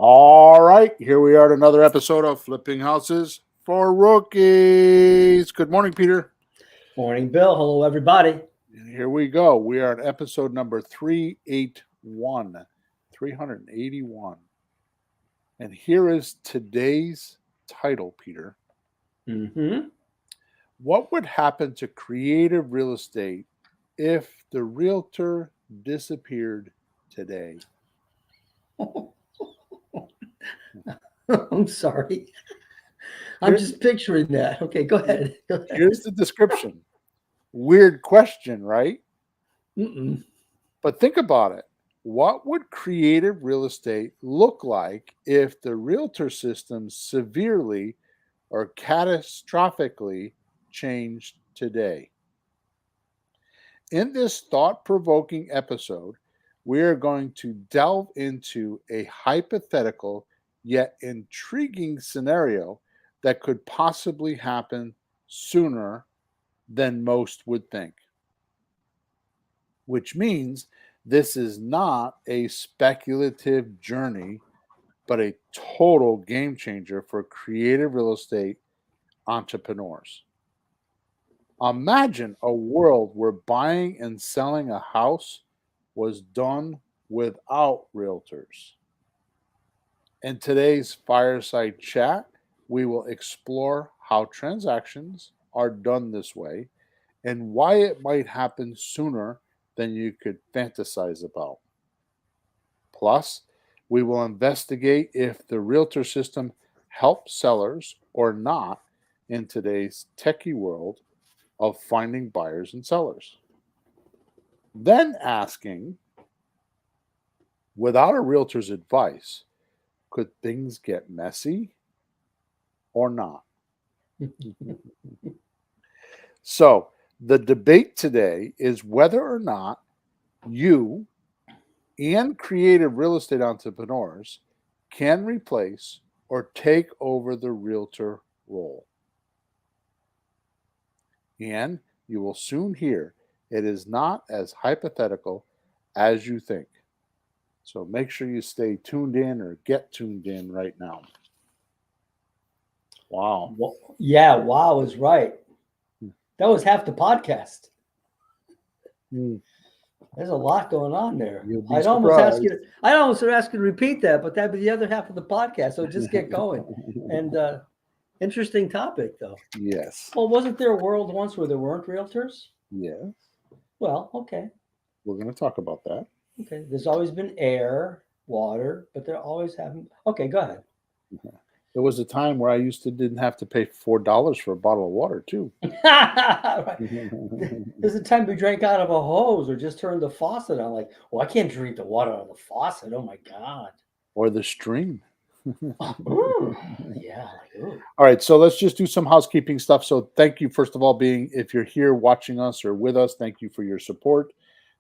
All right, here we are at another episode of Flipping Houses for Rookies. Good morning, Peter. Morning, Bill. Hello, everybody. And here we go. We are at episode number 381. 381. And here is today's title, Peter. Mm-hmm. What would happen to creative real estate if the realtor disappeared today? I'm sorry. I'm just picturing that. Okay, go ahead. Here's the description. Weird question, right? Mm-mm. But think about it. What would creative real estate look like if the realtor system severely or catastrophically changed today? In this thought provoking episode, we are going to delve into a hypothetical yet intriguing scenario that could possibly happen sooner than most would think, which means this is not a speculative journey, but a total game changer for creative real estate entrepreneurs. Imagine a world where buying and selling a house was done without realtors. In today's fireside chat, we will explore how transactions are done this way and why it might happen sooner than you could fantasize about. Plus, we will investigate if the realtor system helps sellers or not in today's techie world of finding buyers and sellers. Then asking, without a realtor's advice, could things get messy or not? So, the debate today is whether or not you and creative real estate entrepreneurs can replace or take over the realtor role. And you will soon hear it is not as hypothetical as you think. So make sure you stay tuned in or get tuned in right now. Wow. Well, yeah, wow is right. That was half the podcast. Hmm. There's a lot going on there. You'll be I'd almost ask surprised. you. I'd almost ask you to repeat that, but that'd be the other half of the podcast. So just get going. And interesting topic, though. Yes. Well, wasn't there a world once where there weren't realtors? Yes. Well, okay. We're going to talk about that. Okay. There's always been air, water, but there always haven't. Okay, go ahead. There was a time where I didn't have to pay $4 for a bottle of water too. Right. There's a time we drank out of a hose or just turned the faucet on. Like, well, I can't drink the water out of the faucet. Oh my god. Or the stream. Ooh, yeah. Like, ooh. All right, so let's just do some housekeeping stuff. So thank you, first of all, if you're here watching us or with us, thank you for your support.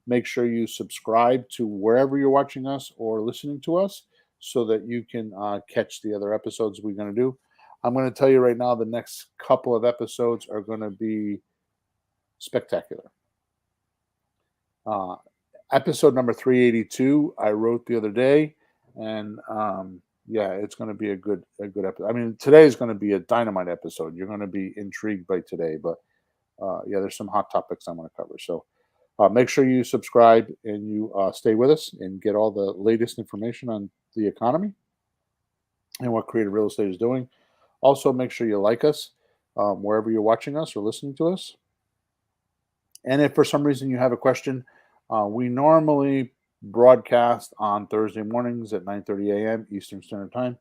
Make sure you subscribe to wherever you're watching us or listening to us so that you can catch the other episodes we're going to do. I'm going to tell you right now, the next couple of episodes are going to be spectacular. Episode number 382, I wrote the other day, and yeah, it's going to be a good episode. I mean, today is going to be a dynamite episode. You're going to be intrigued by today, but yeah, there's some hot topics I'm going to cover. So make sure you subscribe and you stay with us and get all the latest information on the economy and what creative real estate is doing. Also, make sure you like us wherever you're watching us or listening to us. And if for some reason you have a question, we normally broadcast on Thursday mornings at 9:30 a.m. Eastern Standard Time,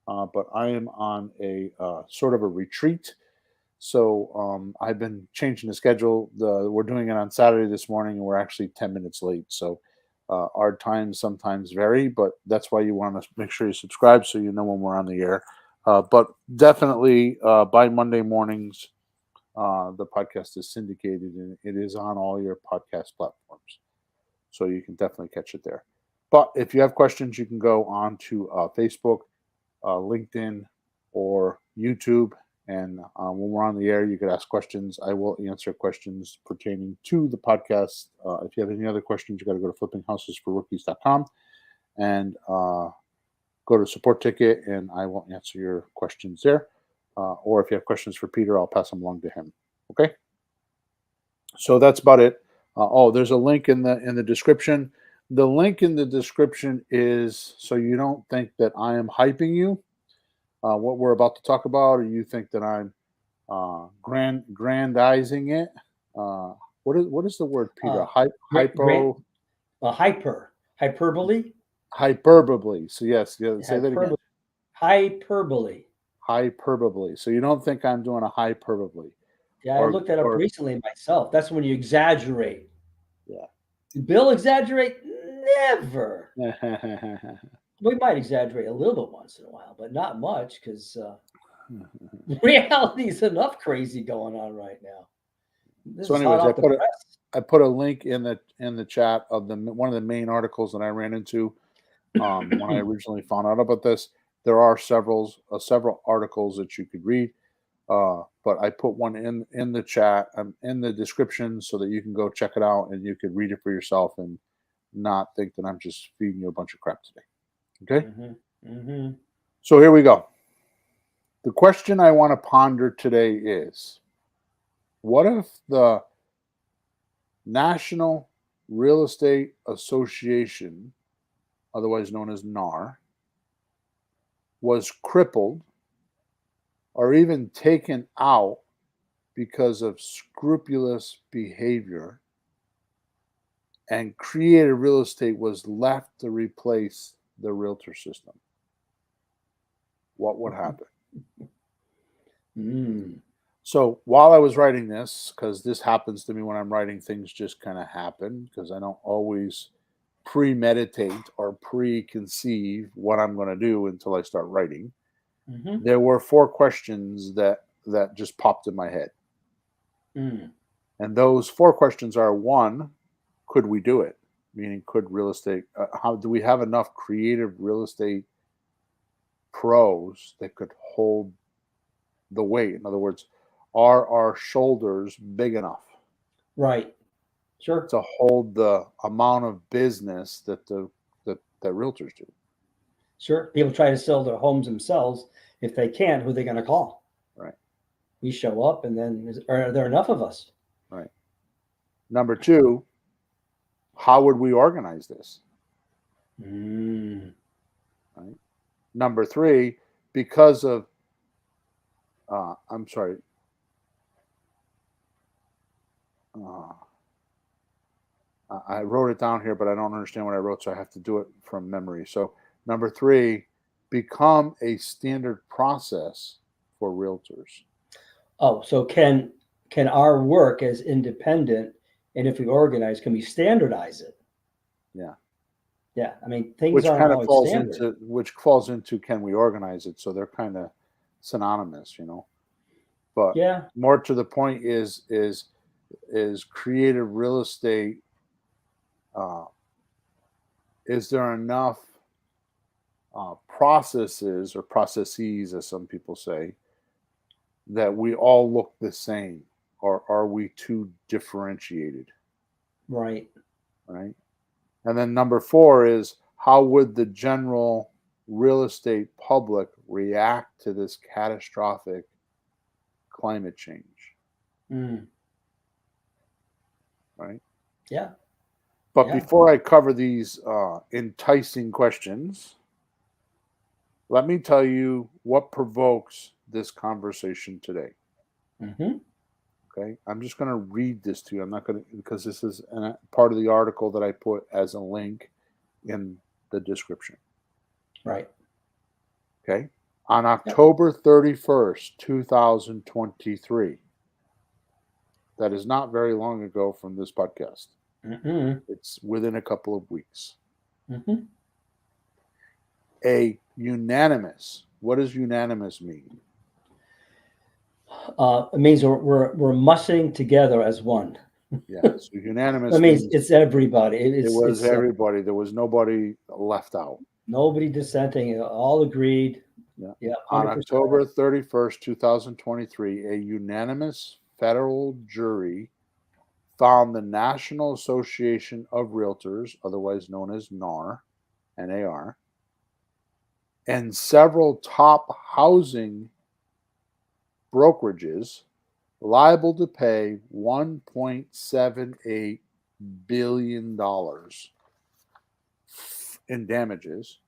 but I am on a sort of a retreat. So I've been changing the schedule. We're doing it on Saturday this morning, and we're actually 10 minutes late. So our times sometimes vary, but that's why you want to make sure you subscribe so you know when we're on the air. But definitely by Monday mornings, the podcast is syndicated and it is on all your podcast platforms. So you can definitely catch it there. But if you have questions, you can go on to Facebook, LinkedIn, or YouTube. And when we're on the air, you could ask questions. I will answer questions pertaining to the podcast. If you have any other questions, you got to go to flippinghousesforrookies.com and go to support ticket and I will answer your questions there. Or if you have questions for Peter, I'll pass them along to him. Okay. So that's about it. There's a link in the description. The link in the description is so you don't think that I am hyping you. What we're about to talk about, or you think that I'm grandizing it. What is the word, Peter? Uh, grant hyperbole, Hyperbole. So yes, yeah, say that again. hyperbole, hyperbole. Hyperbole. So you don't think I'm doing a hyperbole, Yeah, I or looked that up or recently myself. That's when you exaggerate. yeah. Bill exaggerate? Never. We might exaggerate a little bit once in a while, but not much because reality's enough crazy going on right now. This So, is hot anyways, off the press. I put a link in the chat of the one of the main articles that I ran into when I originally found out about this. There are several articles that you could read, but I put one in the chat in the description so that you can go check it out and you could read it for yourself and not think that I'm just feeding you a bunch of crap today. Okay, so here we go. The question I want to ponder today is: what if the National Real Estate Association, otherwise known as NAR, was crippled or even taken out because of scrupulous behavior, and creative real estate was left to replace the realtor system? What would happen? So while I was writing this, because this happens to me when I'm writing, things just kind of happen because I don't always premeditate or preconceive what I'm going to do until I start writing. There were 4 questions that just popped in my head. And those 4 questions are: 1, could we do it? Meaning, could real estate, how do we have enough creative real estate pros that could hold the weight? In other words, are our shoulders big enough? Right. Sure. To hold the amount of business that that realtors do. Sure. People try to sell their homes themselves. If they can't, who are they going to call? Right. We show up, and then are there enough of us? Right. Number 2, how would we organize this? Right. Number 3, because of I'm sorry. I wrote it down here, but I don't understand what I wrote, so I have to do it from memory. So number 3, become a standard process for realtors. Oh, so can our work as independent, and if we organize, can we standardize it? Yeah. Yeah. I mean, things Which aren't kind of always falls standard. into can we organize it? So they're kind of synonymous, But Yeah. more to the point is creative real estate. Is there enough processes or processes, as some people say, that we all look the same, or are we too differentiated? Right. Right. And then number 4 is, how would the general real estate public react to this catastrophic climate change? Right. Yeah. But Yeah. before I cover these enticing questions, let me tell you what provokes this conversation today. Okay. I'm just going to read this to you. I'm not going to, because this is part of the article that I put as a link in the description. Right. Okay. On October 31st, 2023, that is not very long ago from this podcast. It's within a couple of weeks. A unanimous, what does unanimous mean? It means we're mushing together as one. Yeah. So unanimous That means means it's everybody. it was everybody. There was nobody left out. Nobody dissenting. All agreed. Yeah. Yeah. On 100%. October 31st, 2023, a unanimous federal jury found the National Association of Realtors, otherwise known as NAR, NAR, and several top housing brokerages liable to pay $1.78 billion in damages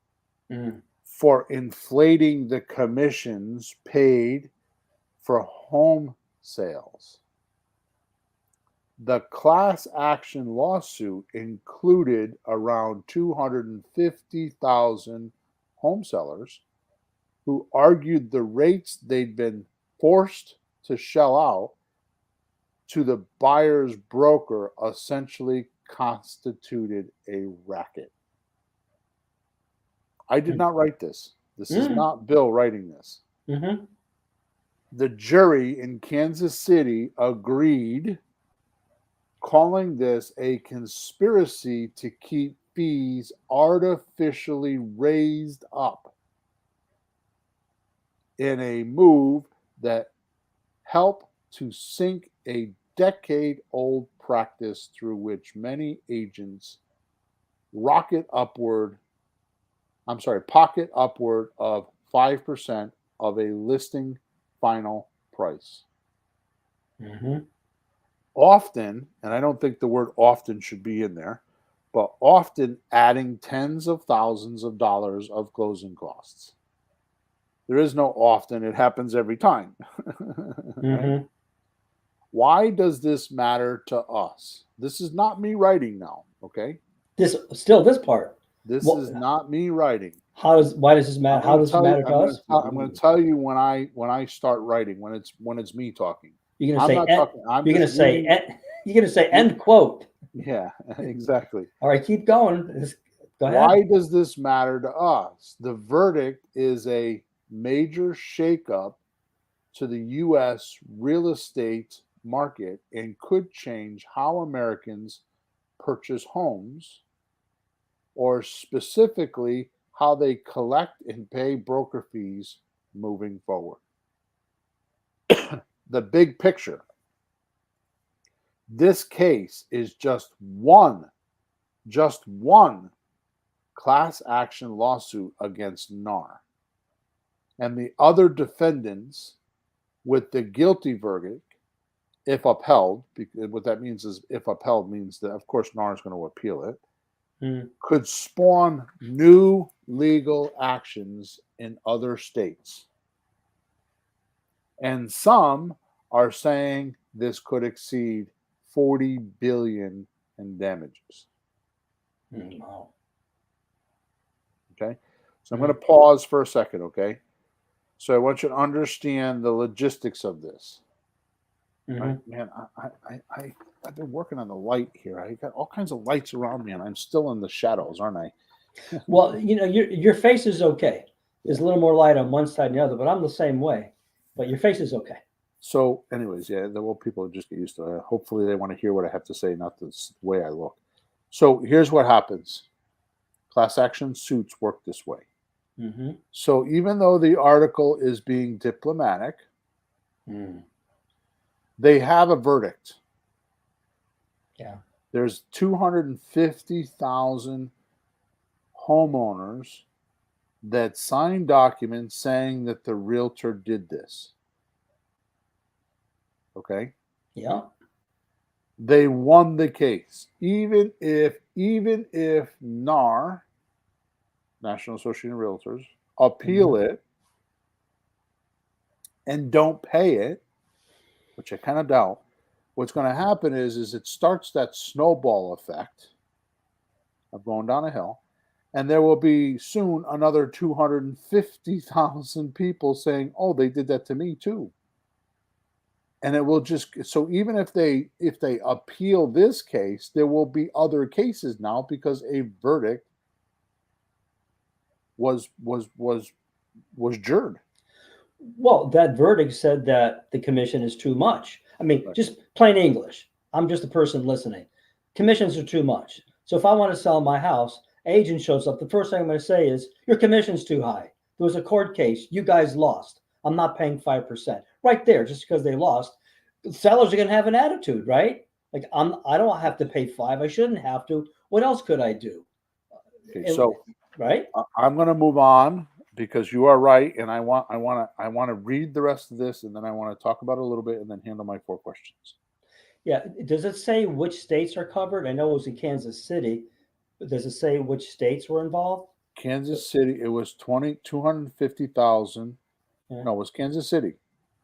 for inflating the commissions paid for home sales. The class action lawsuit included around 250,000 home sellers who argued the rates they'd been forced to shell out to the buyer's broker essentially constituted a racket. I did not write this. This is not Bill writing this. The jury in Kansas City agreed, calling this a conspiracy to keep fees artificially raised up in a move that helped to sink a decade-old practice through which many agents pocket upward of 5% of a listing final price. Often, and I don't think the word often should be in there, but often adding tens of thousands of dollars of closing costs. There is no often, it happens every time. Right? Why does this matter to us? This is not me writing now, okay? This part. This is not me writing. Why does this matter? How does it matter to us? I'm going to tell you when I start writing, when it's me talking. You're going to say end quote. Yeah, exactly. All right, keep going. Go ahead. Why does this matter to us? The verdict is a major shakeup to the U.S. real estate market and could change how Americans purchase homes, or specifically how they collect and pay broker fees moving forward. The big picture. This case is just one class action lawsuit against NAR. And the other defendants with the guilty verdict, if upheld, what that means is if upheld means that, of course, NAR is going to appeal it, could spawn new legal actions in other states. And some are saying this could exceed $40 billion in damages. Wow. Okay, so I'm going to pause for a second, okay? So I want you to understand the logistics of this. Right? Man, I've been working on the light here. I got all kinds of lights around me, and I'm still in the shadows, aren't I? Well, your face is okay. There's a little more light on one side than the other, but I'm the same way. But your face is okay. So, anyways, yeah, people just get used to it. Hopefully, they want to hear what I have to say, not the way I look. So, here's what happens: class action suits work this way. So, even though the article is being diplomatic, they have a verdict. Yeah, there's 250,000 homeowners that signed documents saying that the realtor did this. Okay? Yeah. They won the case. Even if NAR, National Association of Realtors, appeal it and don't pay it, which I kind of doubt, what's going to happen is it starts that snowball effect of going down a hill. And there will be soon another 250,000 people saying, oh, they did that to me too. And it will just, so even if they appeal this case, there will be other cases now because a verdict was jured. Well, that verdict said that the commission is too much. I mean, Right. Just plain English. I'm just a person listening. Commissions are too much. So if I want to sell my house, agent shows up, the first thing I'm going to say is, your commission's too high. There was a court case. You guys lost. I'm not paying 5%. Right there, just because they lost. Sellers are going to have an attitude, right? Like, I don't have to pay 5. I shouldn't have to. What else could I do? Okay, so right? I'm going to move on because you are right, and I want to read the rest of this, and then I want to talk about it a little bit, and then handle my 4 questions. Yeah. Does it say which states are covered? I know it was in Kansas City, but does it say which states were involved? Kansas City, it was 250,000. Yeah. No, it was Kansas City.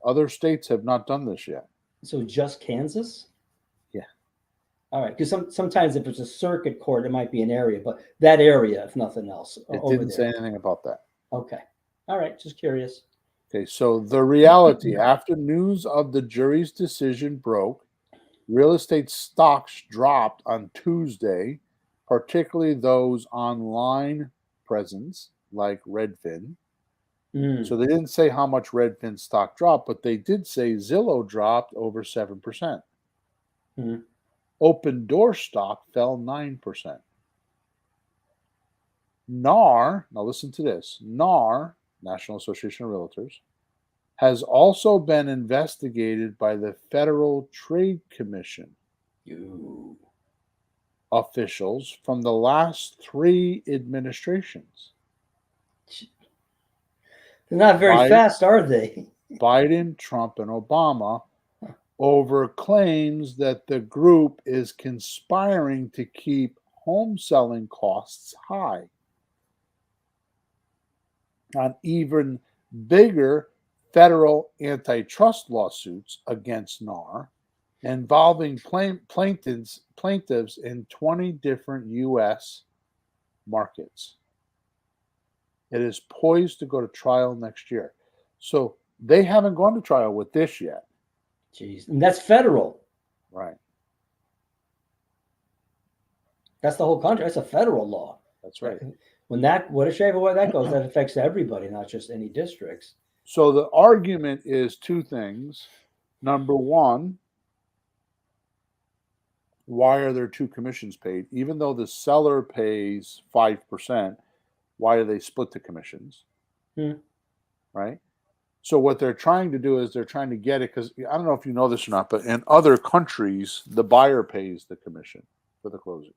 Other states have not done this yet. So just Kansas? Yeah. All right. Because sometimes if it's a circuit court, it might be an area, but that area, if nothing else, It over didn't say there. anything about that. Okay. All right. Just curious. Okay, so the reality after news of the jury's decision broke, real estate stocks dropped on Tuesday, particularly those online presence like Redfin. Mm. So they didn't say how much Redfin stock dropped, but they did say Zillow dropped over 7%. Mm. Open Door stock fell 9%. NAR, now listen to this, NAR, National Association of Realtors, has also been investigated by the Federal Trade Commission You. officials from the last 3 administrations. They're not very Biden, fast, are they? Biden, Trump, and Obama over claims that the group is conspiring to keep home selling costs high. On even bigger federal antitrust lawsuits against NAR involving plaintiffs in 20 different U.S. markets. It is poised to go to trial next year. So they haven't gone to trial with this yet. Jeez. And that's federal. Right. That's the whole country. That's a federal law. That's right. When that, whichever way that goes, that affects everybody, not just any districts. So the argument is 2 things. Number one, why are there 2 commissions paid? Even though the seller pays 5%, why do they split the commissions? Right? So what they're trying to do is they're trying to get it, because I don't know if you know this or not, but in other countries, the buyer pays the commission for the closing.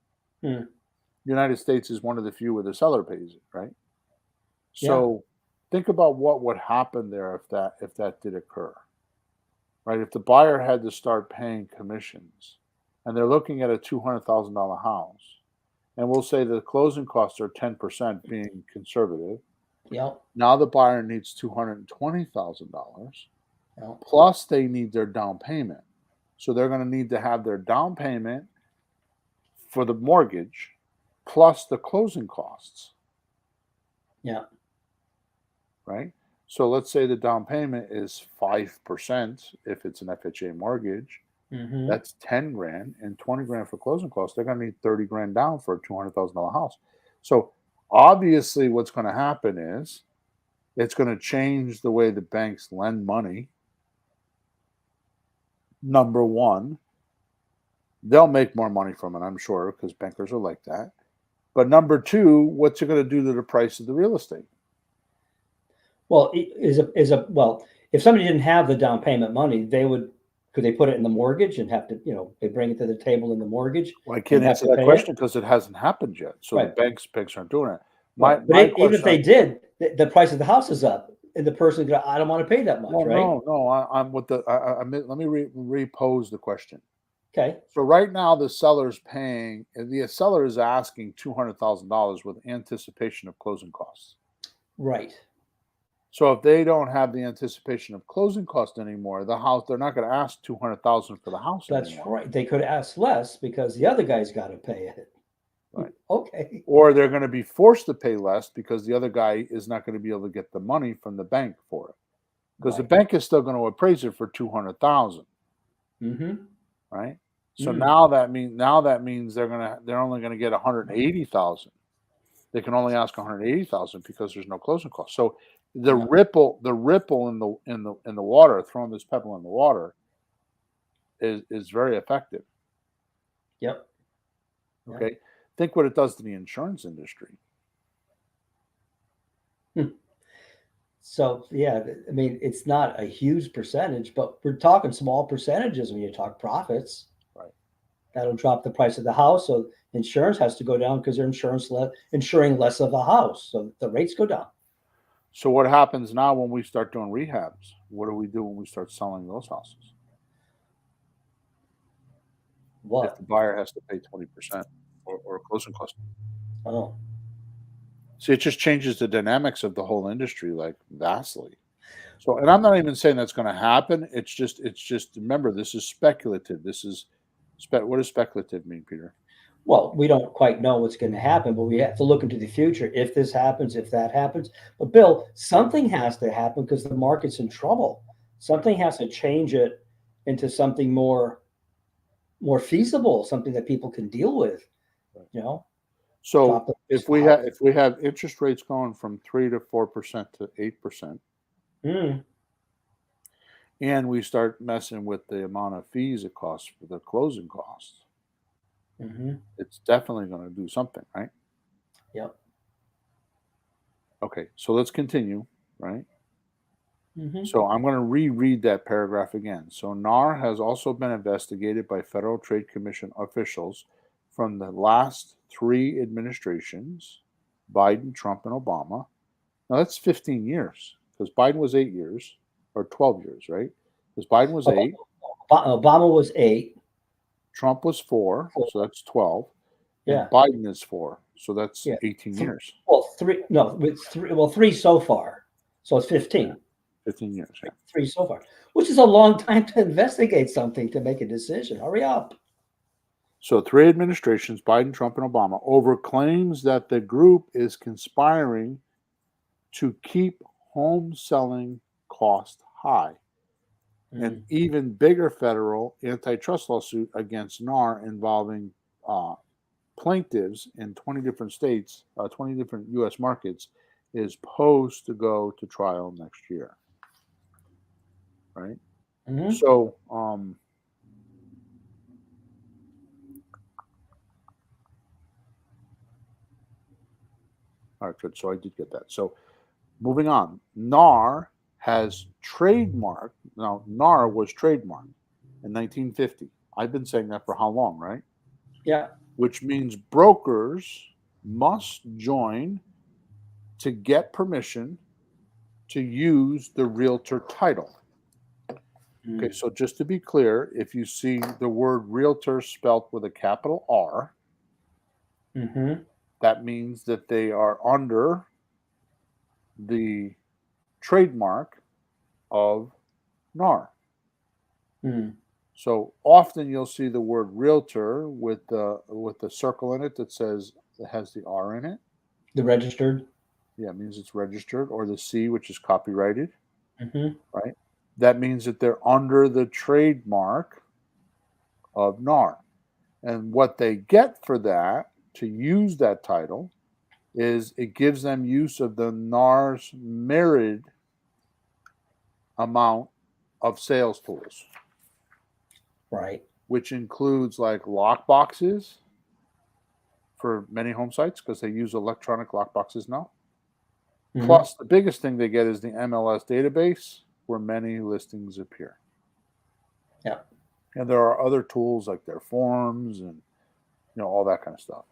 United States is one of the few where the seller pays it, right? So think about what would happen there if that did occur, right? If the buyer had to start paying commissions, and they're looking at a $200,000 house, and we'll say the closing costs are 10%, being conservative. Yep. Now the buyer needs $220,000, Yep. plus they need their down payment. So they're going to need to have their down payment for the mortgage plus the closing costs. Yeah. Right? So let's say the down payment is 5% if it's an FHA mortgage. That's 10 grand, and 20 grand for closing costs. They're going to need 30 grand down for a $200,000 house. So obviously what's going to happen is it's going to change the way the banks lend money. Number one, they'll make more money from it, I'm sure, because bankers are like that. But number two, what's it going to do to the price of the real estate? Well, well, if somebody didn't have the down payment money, could they put it in the mortgage and have to, they bring it to the table in the mortgage? Well, I can't answer that question because it hasn't happened yet. So right. The banks aren't doing it. But even if they did, the price of the house is up, and the person goes, I don't want to pay that much, right? No. I'm with the. Let me repose the question. Okay. So right now the seller's paying. The seller is asking $200,000 with anticipation of closing costs. Right. So if they don't have the anticipation of closing costs anymore, the house, they're not going to ask $200,000 for the house That's anymore. right. They could ask less because the other guy's got to pay it. Right. Okay. Or they're going to be forced to pay less because the other guy is not going to be able to get the money from the bank for it. Because the bank is still going to appraise it for $200,000. Right. So now that means they're only going to get $180,000. They can only ask $180,000 because there's no closing cost. So the ripple in the water, throwing this pebble in the water, is very effective. Yep. Okay. Think what it does to the insurance industry. So I mean, it's not a huge percentage, but we're talking small percentages when you talk profits. Right. That'll drop the price of the house, so insurance has to go down because they're insuring less of a house, so the rates go down. So what happens now when we start doing rehabs? What do we do when we start selling those houses? If What? the buyer has to pay 20% or closing costs. Oh, See, it just changes the dynamics of the whole industry like vastly. So, and I'm not even saying that's going to happen. It's just. Remember, this is speculative. This is what does speculative mean, Peter? well, we don't quite know what's going to happen, but we have to look into the future. If this happens, if that happens. But Bill, something has to happen because the market's in trouble. Something has to change it into something more feasible, something that people can deal with. You know, So, drop the if we have interest rates going from 3 to 4% to 8%, Mm, and we start messing with the amount of fees it costs for the closing costs, hmm it's definitely going to do something, right? Yep. Okay, so let's continue, right? hmm So I'm going to reread that paragraph again. So NAR has also been investigated by Federal Trade Commission officials from the last three administrations, Biden, Trump, and Obama. Now that's 15 years because Biden was 8 years or 12 years, right? Because Biden was eight, Obama was 8. Trump was four, Four. so that's 12, and Yeah. Biden is four, so that's Yeah. 18 Th- years, well, 3. No, it's 3. Well, 3 so far. So it's yeah, 15. 15 years, yeah. 3 so far, which is a long time to investigate something to make a decision. Hurry up. So, three administrations, Biden, Trump, and Obama, over claims that the group is conspiring to keep home selling costs high. An Mm. even bigger federal antitrust lawsuit against NAR involving plaintiffs in 20 different states, 20 different U.S. markets, is posed to go to trial next year. Right? hmm So, all right, good. So I did get that. So, moving on, NAR has trademarked. Now, NAR was trademarked in 1950. I've been saying that for how long, right? Yeah. Which means brokers must join to get permission to use the realtor title. Okay, Mm. so just to be clear, if you see the word realtor spelt with a capital R, hmm that means that they are under the trademark of NAR. Mm. So often you'll see the word realtor with the circle in it that says it has the R in it. The registered. Yeah, it means it's registered, or the C, which is copyrighted, hmm right? That means that they're under the trademark of NAR. And what they get for that, to use that title, is it gives them use of the NAR's myriad amount of sales tools, Right. which includes like lock boxes for many home sites because they use electronic lock boxes now. hmm Plus, the biggest thing they get is the MLS database where many listings appear. Yeah. And there are other tools like their forms and all that kind of stuff.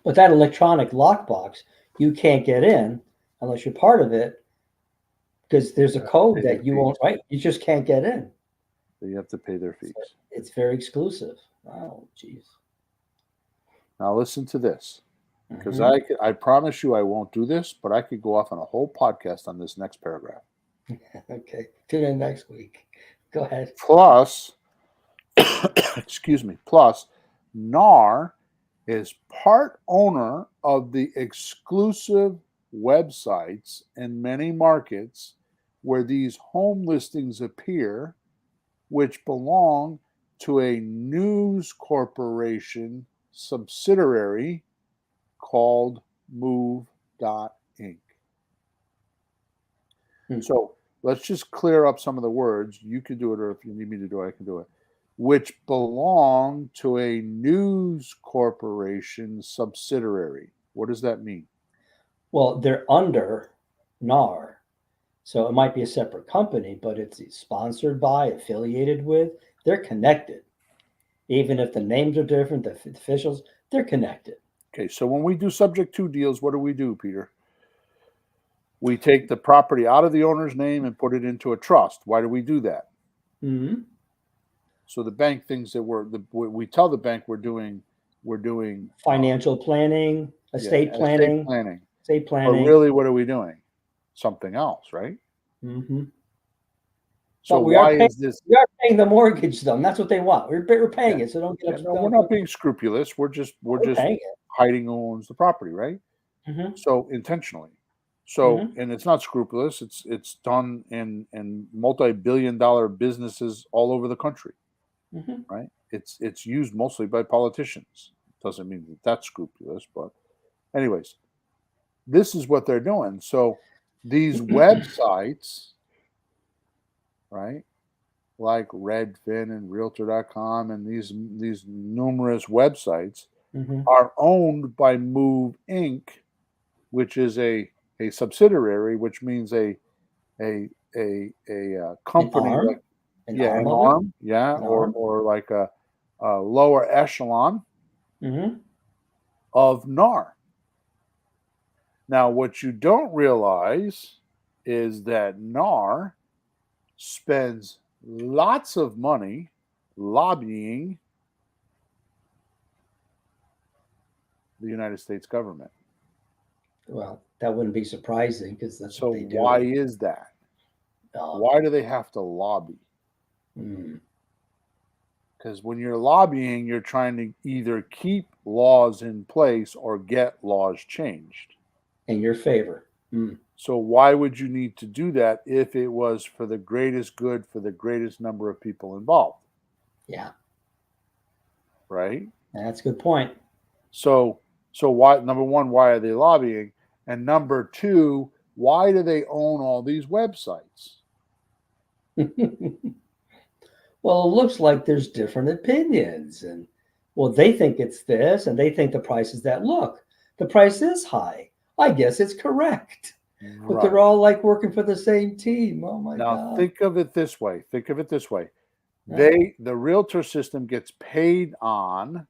But that electronic lockbox, you can't get in unless you're part of it because there's a code Pay their that you fees. won't, right? You just can't get in. So you have to pay their So fees. it's very exclusive. Oh, jeez. Now listen to this, because hmm I promise you I won't do this, but I could go off on a whole podcast on this next paragraph. Okay. Tune in next week. Go ahead. Plus, excuse me, plus NAR is part owner of the exclusive websites in many markets where these home listings appear, which belong to a news corporation subsidiary called Move Inc. Hmm. So let's just clear up some of the words. You can do it, or if you need me to do it, I can do it. Which belong to a news corporation subsidiary. What does that mean? Well, they're under NAR. So it might be a separate company, but it's sponsored by, affiliated with, they're connected. Even if the names are different, the officials, they're connected. Okay, so when we do subject to deals, what do we do, Peter? We take the property out of the owner's name and put it into a trust. Why do we do that? Mm-hmm. So the bank thinks that we tell the bank we're doing Financial planning, estate estate planning, planning. estate But planning. really, what are we doing? Something else, right? Mm-hmm. So But why is this? we are paying the mortgage, though. And that's what they want. We're paying Yeah, it, so don't get yeah. upset. No, we're not being scrupulous. We're just We're paying it. hiding who owns the property, right? Mm-hmm. So intentionally. So, Mm-hmm. and it's not scrupulous. It's done in multi-billion-dollar businesses all over the country, Mm-hmm. right? It's used mostly by politicians. Doesn't mean that that's scrupulous, but anyways, this is what they're doing. So these websites, right, like Redfin and Realtor.com and these numerous websites Mm-hmm. are owned by Move Inc., which is a subsidiary, which means a An company like arm, an arm an of it, arm, an arm. or like a lower echelon Mm-hmm. of NAR. Now, what you don't realize is that NAR spends lots of money lobbying the United States government. Well, that wouldn't be surprising because that's So what they why do. is that? Um, Why do they have to lobby? mm, Because when you're lobbying, you're trying to either keep laws in place or get laws changed. in your favor. Mm, So why would you need to do that if it was for the greatest good for the greatest number of people involved? yeah, Right? that's a good point. So why, number one, why are they lobbying? And number two, why do they own all these websites? Well, it looks like there's different opinions, and well, they think it's this, and they think the price is that. Look, the price is high. I guess it's correct, but they're Right. all like working for the same team. Oh my Now God! think of it this way. Think of it this way. Yeah. The realtor system gets paid on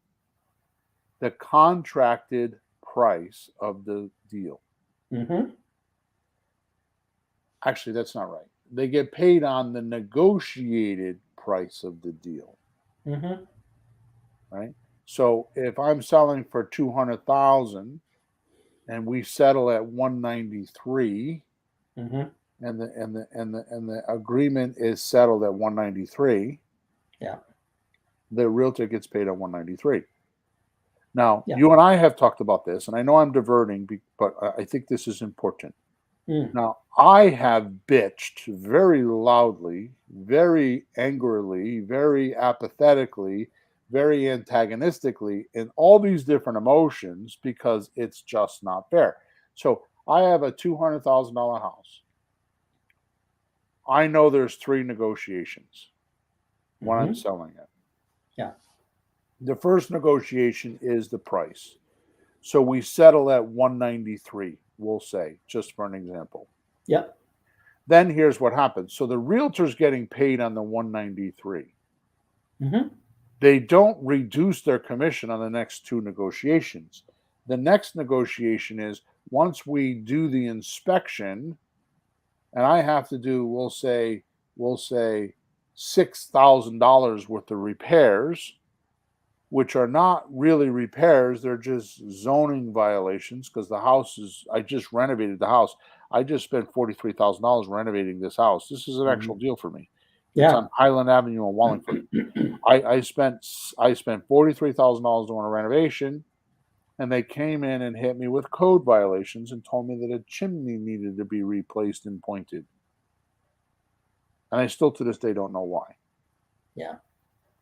the contracted price of the deal. Mm-hmm. Actually, that's not right. They get paid on the negotiated price of the deal, Mm-hmm. right? So if I'm selling for 200,000 and we settle at 193 Mm-hmm. and the agreement is settled at 193, Yeah. the realtor gets paid at 193. Now, Yeah. you and I have talked about this, and I know I'm diverting, but I think this is important. Mm. Now, I have bitched very loudly, very angrily, very apathetically, very antagonistically in all these different emotions because it's just not fair. So I have a $200,000 house. I know there's 3 negotiations when I'm Mm-hmm. selling it. Yeah. The first negotiation is the price. So we settle at 193, we'll say, just for an example. Yep. Then here's what happens. So the realtor's getting paid on the 193. Mm-hmm. They don't reduce their commission on the next 2 negotiations. The next negotiation is once we do the inspection, and I have to do, we'll say $6,000 worth of repairs, which are not really repairs, they're just zoning violations because the house is, I just renovated the house. I just spent $43,000 renovating this house. This is an Mm-hmm. actual deal for me. It's Yeah. on Highland Avenue in Wallingford. I spent $43,000 doing a renovation, and they came in and hit me with code violations and told me that a chimney needed to be replaced and pointed. And I still to this day don't know why. Yeah.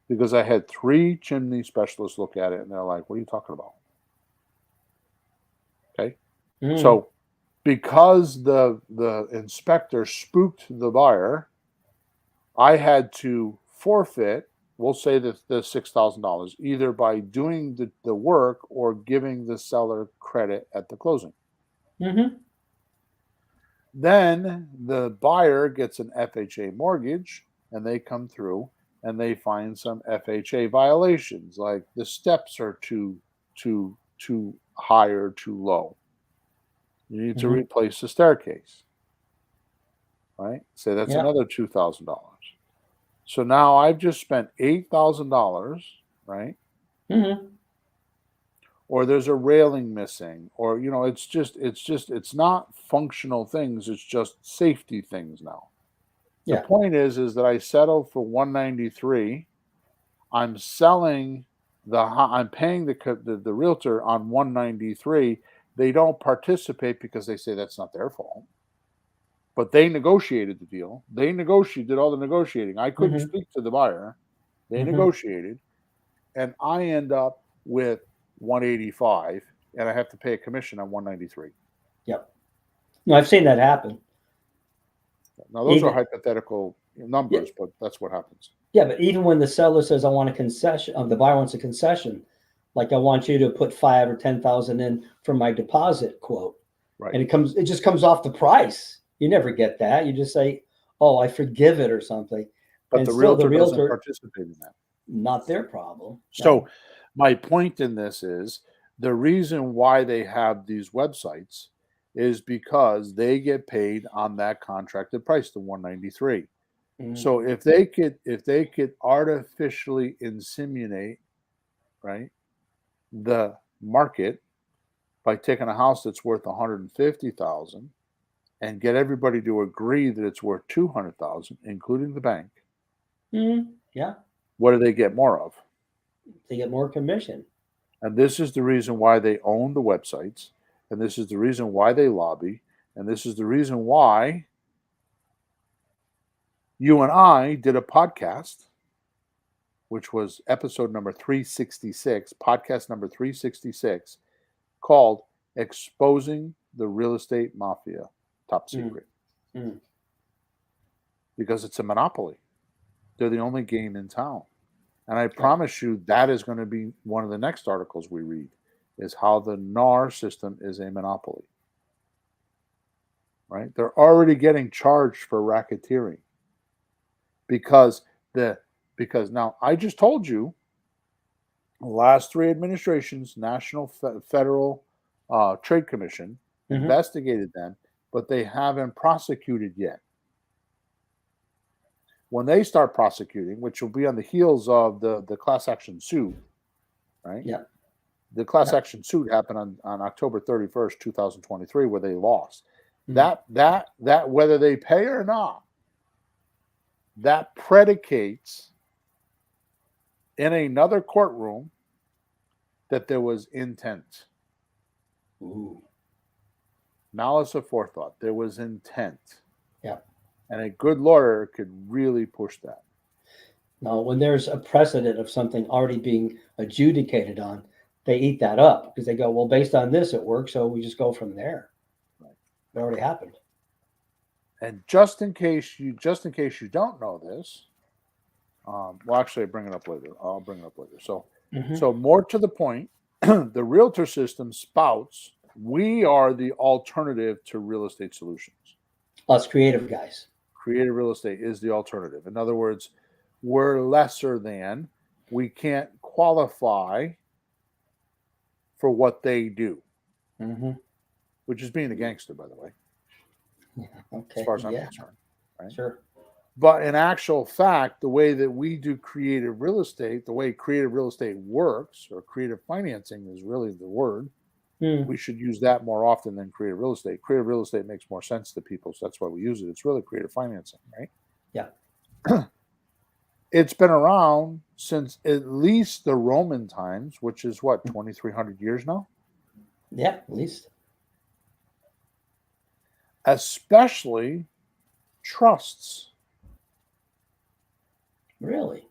Because I had 3 chimney specialists look at it and they're like, what are you talking about? Okay. Mm. So because the inspector spooked the buyer, I had to forfeit, we'll say the $6,000, either by doing the work or giving the seller credit at the closing. Mm-hmm. Then the buyer gets an FHA mortgage and they come through and they find some FHA violations, like the steps are too high or too low. You need to Mhm. replace the staircase, right? Say that's Yeah. another $2,000. So now I've just spent $8,000, right? Mhm. Or there's a railing missing, or it's not functional things, it's just safety things now. The Yeah. point is that I settled for 193. I'm selling I'm paying the realtor on 193. They don't participate because they say that's not their fault. But they negotiated the deal. They negotiated, did all the negotiating. I couldn't Mhm. speak to the buyer. They Mhm. negotiated, and I end up with 185, and I have to pay a commission on 193. Yep. No, I've seen that happen. Now those are Even hypothetical yeah, numbers, but that's what happens. yeah, but even when the seller says, "I want a concession," the buyer wants a concession, like I want you to put 5 or 10,000 in for my deposit quote, Right. and it just comes off the price. You never get that. You just say, "Oh, I forgive it" or something, But and the still the realtor doesn't realtor, participate in that. not their problem. So No. my point in this is the reason why they have these websites is because they get paid on that contracted price, the 193. Mhm. So if they could artificially inseminate, right, the market by taking a house that's worth 150,000 and get everybody to agree that it's worth 200,000, including the bank, Mhm. Yeah, what do they get more of? they get more commission. And this is the reason why they own the websites, and this is the reason why they lobby, and this is the reason why you and I did a podcast, which was episode number 366, podcast number 366, called Exposing the Real Estate Mafia Top Mhm. Secret, Mhm. because it's a monopoly. They're the only game in town. And I Yeah. promise you that is going to be one of the next articles we read, is how the NAR system is a monopoly, right? They're already getting charged for racketeering because the because now I just told you the last three administrations, National Federal Trade Commission Mhm. investigated them, but they haven't prosecuted yet. When they start prosecuting, which will be on the heels of the class action suit, right? Yeah. The class Yeah. action suit happened on October 31st, 2023, where they lost. Mhm. That whether they pay or not, that predicates in another courtroom that there was intent. Ooh. Malice of forethought. There was intent. Yeah. And a good lawyer could really push that. Now, when there's a precedent of something already being adjudicated on, they eat that up because they go, well, based on this, it works. So we just go from there. Right. It already happened. And just in case you don't know this, well, actually, I bring it up later. I'll bring it up later. So, Hmm. so more to the point, the Realtor System spouts we are the alternative to real estate solutions. Us creative guys. Creative real estate is the alternative. In other words, we're lesser than. We can't qualify for what they do, Hmm. which is being a gangster, by the way, as Okay. far as I'm Yeah. concerned. Right. Sure. But in actual fact, the way that we do creative real estate, the way creative real estate works, or creative financing is really the word, Mm. we should use that more often than creative real estate. Creative real estate makes more sense to people, so that's why we use it. It's really creative financing, right? Yeah. It's been around since at least the Roman times, which is what, 2,300 years now? Yeah. At least. Especially trusts. Really.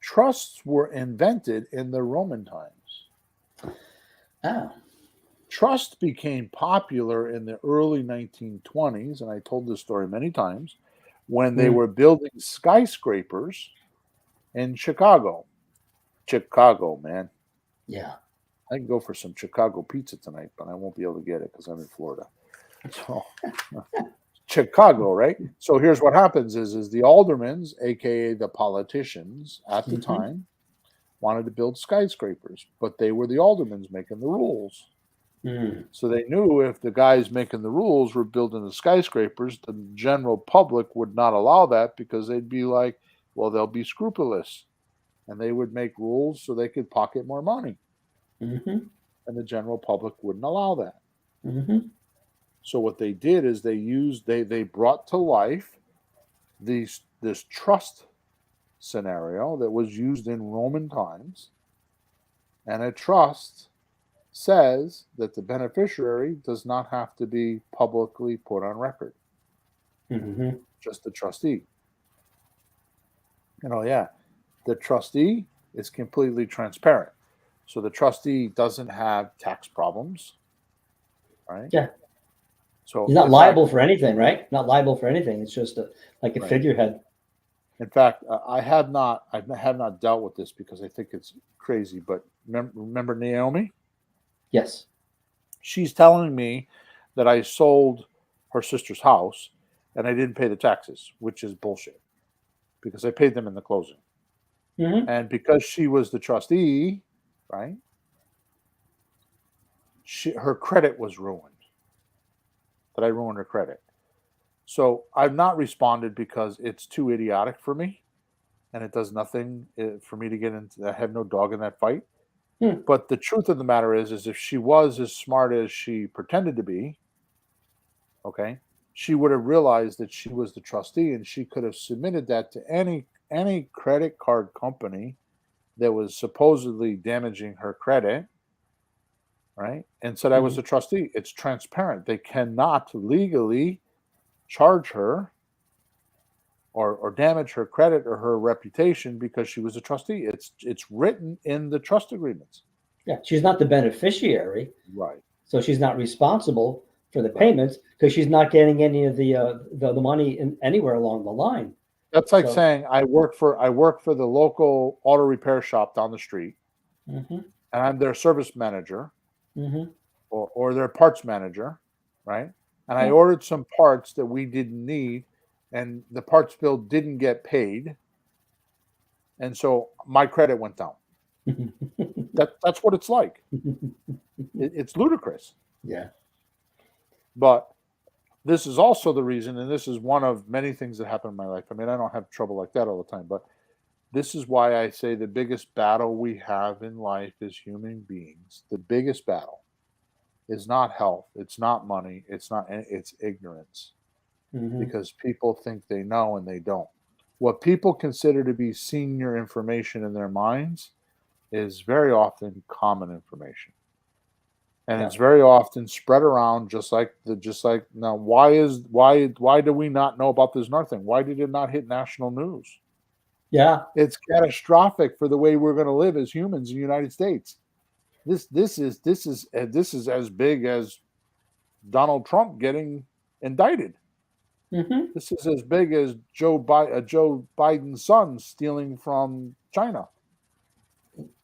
Trusts were invented in the Roman times. Oh. Trust became popular in the early 1920s, and I told this story many times, when they Mm. were building skyscrapers in Chicago. Chicago, man. Yeah. I can go for some Chicago pizza tonight, but I won't be able to get it because I'm in Florida. So Chicago, right? So here's what happens is the aldermans, aka the politicians at the Hmm. time, wanted to build skyscrapers, but they were the aldermans making the rules. Mm. So they knew if the guys making the rules were building the skyscrapers, the general public would not allow that because they'd be like, well, they'll be scrupulous and they would make rules so they could pocket more money. Mm-hmm. And the general public wouldn't allow that. Mm-hmm. So what they did is they brought to life this trust scenario that was used in Roman times. And a trust says that the beneficiary does not have to be publicly put on record, Mm-hmm. just the trustee. Yeah, the trustee is completely transparent. So the trustee doesn't have tax problems, right? Yeah. So He's not in fact, liable for anything, right? Not liable for anything. It's just like a right. figurehead. In fact, I have not dealt with this because I think it's crazy. But remember Naomi? Yes. She's telling me that I sold her sister's house and I didn't pay the taxes, which is bullshit because I paid them in the closing. Mm-hmm. And because she was the trustee, right? Her credit was ruined. That I ruined her credit. So I've not responded because it's too idiotic for me, and it does nothing for me to get into. I have no dog in that fight. Hmm. But the truth of the matter is if she was as smart as she pretended to be, okay, she would have realized that she was the trustee, and she could have submitted that to any credit card company that was supposedly damaging her credit, right? And said I was Mm-hmm. the trustee. It's transparent. They cannot legally charge her or damage her credit or her reputation because she was a trustee. It's written in the trust agreements. Yeah. She's not the beneficiary, Right. so she's not responsible for the Right. payments because she's not getting any of the money anywhere along the line. That's like So. saying I work for the local auto repair shop down the street Mm-hmm. and I'm their service manager Mm-hmm. or their parts manager, right? And I Yeah. ordered some parts that we didn't need and the parts bill didn't get paid. And so my credit went down. That's what it's like. It's ludicrous. Yeah. But this is also the reason, and this is one of many things that happen in my life. I mean, I don't have trouble like that all the time, but this is why I say the biggest battle we have in life as human beings, the biggest battle is not health, it's not money, it's ignorance Mm-hmm. because people think they know and they don't. What people consider to be senior information in their minds is very often common information. And Yeah. it's very often spread around just like now why do we not know about this north thing? Why did it not hit national news? Yeah. It's catastrophic for the way we're going to live as humans in the United States. This is as big as Donald Trump getting indicted. Mm-hmm. This is as big as Joe Biden's son stealing from China.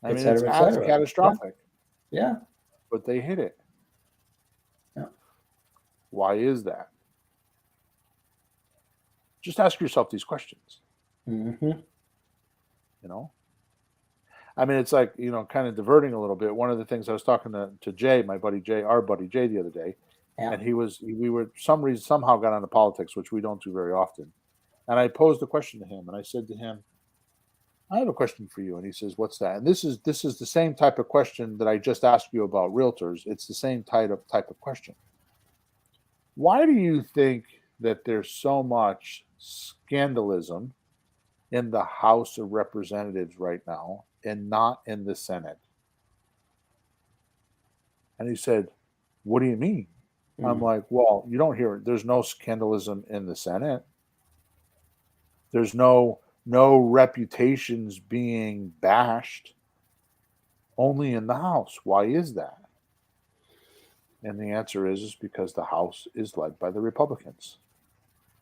I Et mean, it's cetera, et as cetera. Yeah. catastrophic, Yeah. but they hit it. Yeah. Why is that? Just ask yourself these questions. Mm-hmm. You know, I mean, it's like kind of diverting a little bit. One of the things I was talking to Jay, my buddy Jay, our buddy Jay, the other day, Yeah. and we were some reason somehow got into politics, which we don't do very often. And I posed a question to him, and I said to him, "I have a question for you." And he says, "What's that?" And this is the same type of question that I just asked you about realtors. It's the same type of question. Why do you think that there's so much scandalism in the House of Representatives right now and not in the Senate? And he said, "What do you mean?" I'm Mm. like, "Well, you don't hear it. There's no scandalism in the Senate. There's no reputations being bashed, only in the House. Why is that?" And the answer is because the House is led by the Republicans.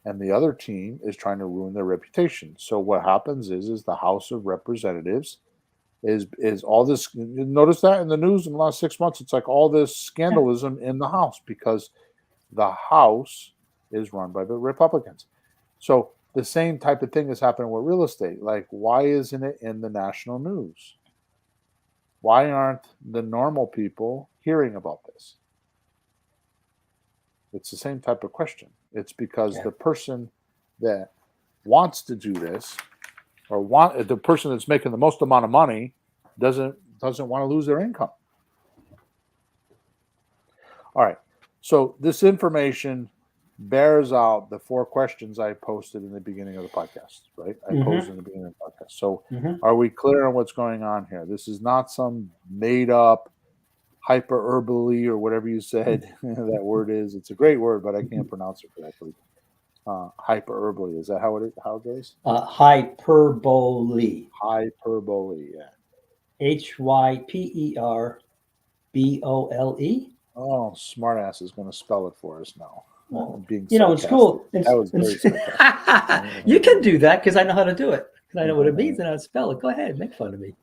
And the other team is trying to ruin their reputation. So what happens is the House of Representatives is all this. You notice that in the news in the last 6 months, it's like all this Yeah. scandalism in the House because the House is run by the Republicans. So the same type of thing is happening with real estate. Like, why isn't it in the national news? Why aren't the normal people hearing about this? It's the same type of question. It's because Yeah. the person that wants to do this, or the person that's making the most amount of money, doesn't want to lose their income. All right. So this information bears out the 4 questions I posted in the beginning of the podcast, right? I posed in the beginning of the podcast. So are we clear on what's going on here? This is not some made up hyperbole or whatever you said that word is. It's a great word, but I can't pronounce it correctly. Hyperbole. Is that how it goes? Hyperbole. Hyperbole, yeah. Hyperbole. Oh, smartass is going to spell it for us now. Well, Being in sarcastic. school, That was very sarcastic. you can do that because I know how to do it. Because I know what it means and how to spell it. Go ahead, make fun of me.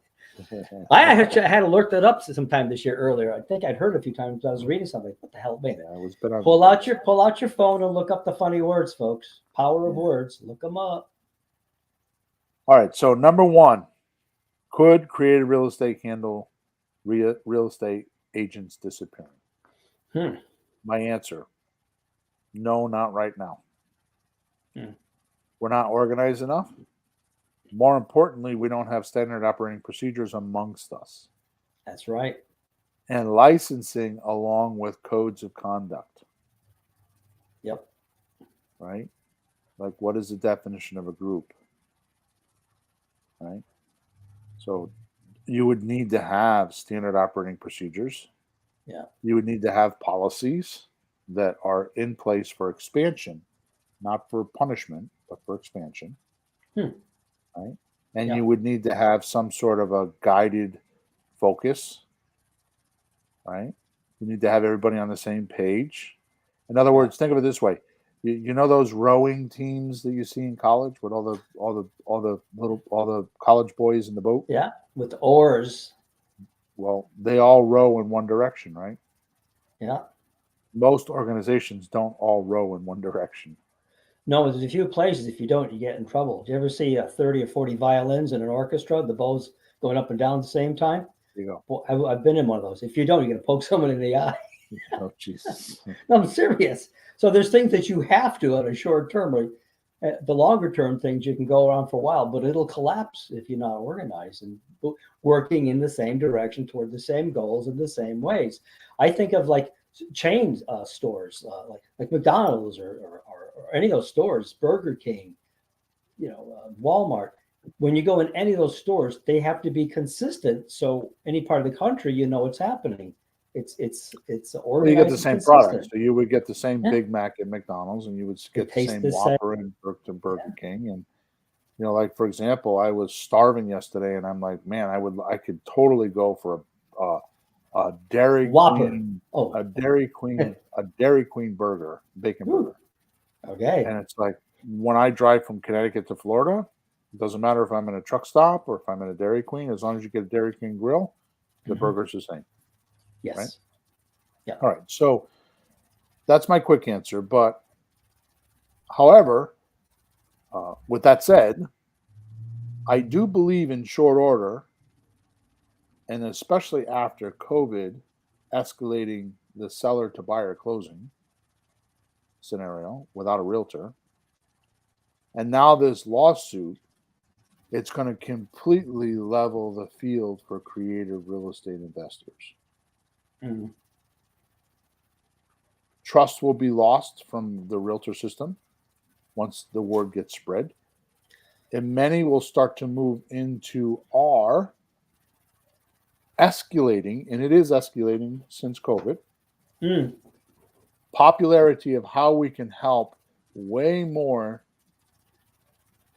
I had to look that up sometime this year earlier. I think I'd heard it a few times. I was reading something. What the hell, man? Yeah, pull out your phone and look up the funny words, folks. Power of words. Look them up. All right. So number 1, could creative real estate handle real estate agents disappearing? My answer: no, not right now. We're not organized enough. More importantly, we don't have standard operating procedures amongst us. That's right. And licensing along with codes of conduct. Yep. Right? Like, what is the definition of a group? Right? So you would need to have standard operating procedures. Yeah. You would need to have policies that are in place for expansion, not for punishment, but for expansion. Right? And you would need to have some sort of a guided focus. Right? You need to have everybody on the same page. In other words, think of it this way. You know those rowing teams that you see in college with all the college boys in the boat? Yeah, with the oars. Well, they all row in one direction, right? Yeah. Most organizations don't all row in one direction. No, there's a few places. If you don't, you get in trouble. Do you ever see 30 or 40 violins in an orchestra, the bows going up and down at the same time? There you go. Well, I've been in one of those. If you don't, you're going to poke someone in the eye. Oh, Jesus. No, I'm serious. So there's things that you have to on a short term. The longer term things you can go around for a while, but it'll collapse if you're not organized and working in the same direction toward the same goals in the same ways. I think of like chain stores, like McDonald's or any of those stores, Burger King, Walmart. When you go in any of those stores, they have to be consistent. So any part of the country, you know what's happening. It's organized. Well, you get the same product. So you would get the same Big Mac at McDonald's, and you would get the same Whopper in Burger King. And like for example, I was starving yesterday, and I'm like, man, I could totally go for a Dairy Whopper. Queen, a Dairy Queen burger, bacon burger. Okay. And it's like when I drive from Connecticut to Florida, it doesn't matter if I'm in a truck stop or if I'm in a Dairy Queen, as long as you get a Dairy Queen grill, the burger's the same. Yes. Right? Yeah. All right. So that's my quick answer. But however, with that said, I do believe in short order, and especially after COVID escalating the seller to buyer closing scenario without a realtor, and now this lawsuit, it's going to completely level the field for creative real estate investors. Trust will be lost from the realtor system once the word gets spread. And many will start to move into our escalating, and it is escalating since COVID, popularity of how we can help way more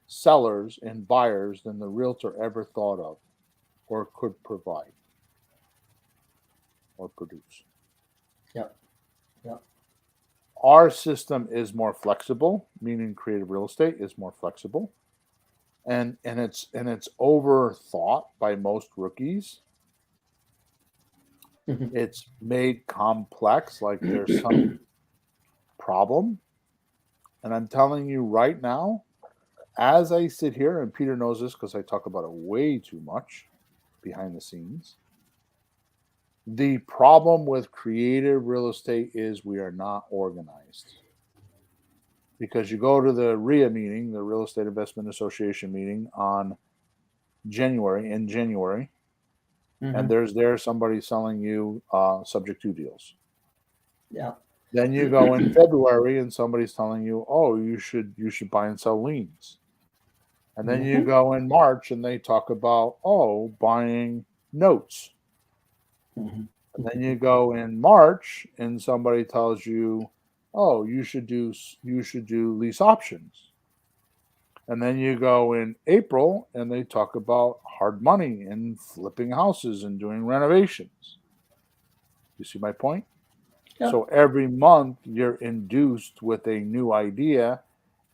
sellers and buyers than the realtor ever thought of or could provide or produce. Yep. Our system is more flexible, meaning creative real estate is more flexible, and it's overthought by most rookies. It's made complex, like there's some problem. And I'm telling you right now, as I sit here, and Peter knows this because I talk about it way too much behind the scenes, The problem with creative real estate is we are not organized. Because you go to the RIA meeting, the Real Estate Investment Association meeting in January, and Hmm. there's somebody selling you subject to deals. Yeah. Then you go in February and somebody's telling you, oh, you should buy and sell liens. And then you Hmm. go in March and they talk about, oh, buying notes. Hmm. And then you go in March and somebody tells you, oh, you should do lease options. And then you go in April and they talk about hard money and flipping houses and doing renovations. You see my point? Yeah. So every month you're induced with a new idea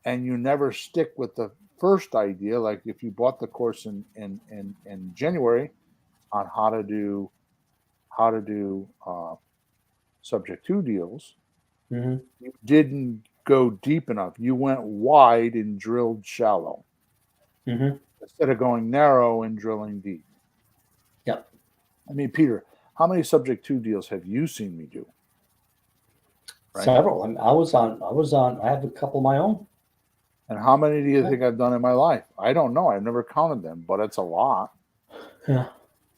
and you never stick with the first idea. Like if you bought the course in January on how to do subject to deals, Hmm. you didn't go deep enough. You went wide and drilled shallow Hmm. instead of going narrow and drilling deep. Yeah. I mean, Peter, how many subject to deals have you seen me do? Right? Several. I have a couple of my own. And how many do you Yeah. think I've done in my life? I don't know. I've never counted them, but it's a lot. Yeah.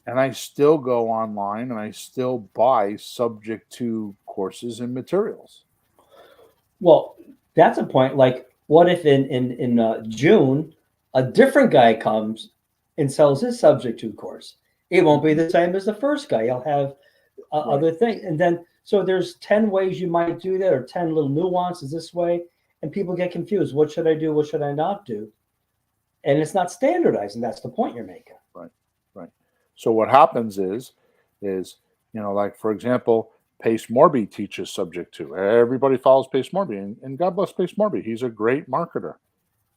And I still go online and I still buy subject to courses and materials. Well, that's a point. Like, what if in June, a different guy comes and sells his subject to course? It won't be Mhm. the same as the first guy. He'll have Right. other things, and then so there's 10 ways you might do that, or 10 little nuances this way, and people get confused. What should I do? What should I not do? And it's not standardized, and that's the point you're making. Right. Right. So what happens is, like for example, Pace Morby teaches subject to. Everybody follows Pace Morby, and God bless Pace Morby. He's a great marketer.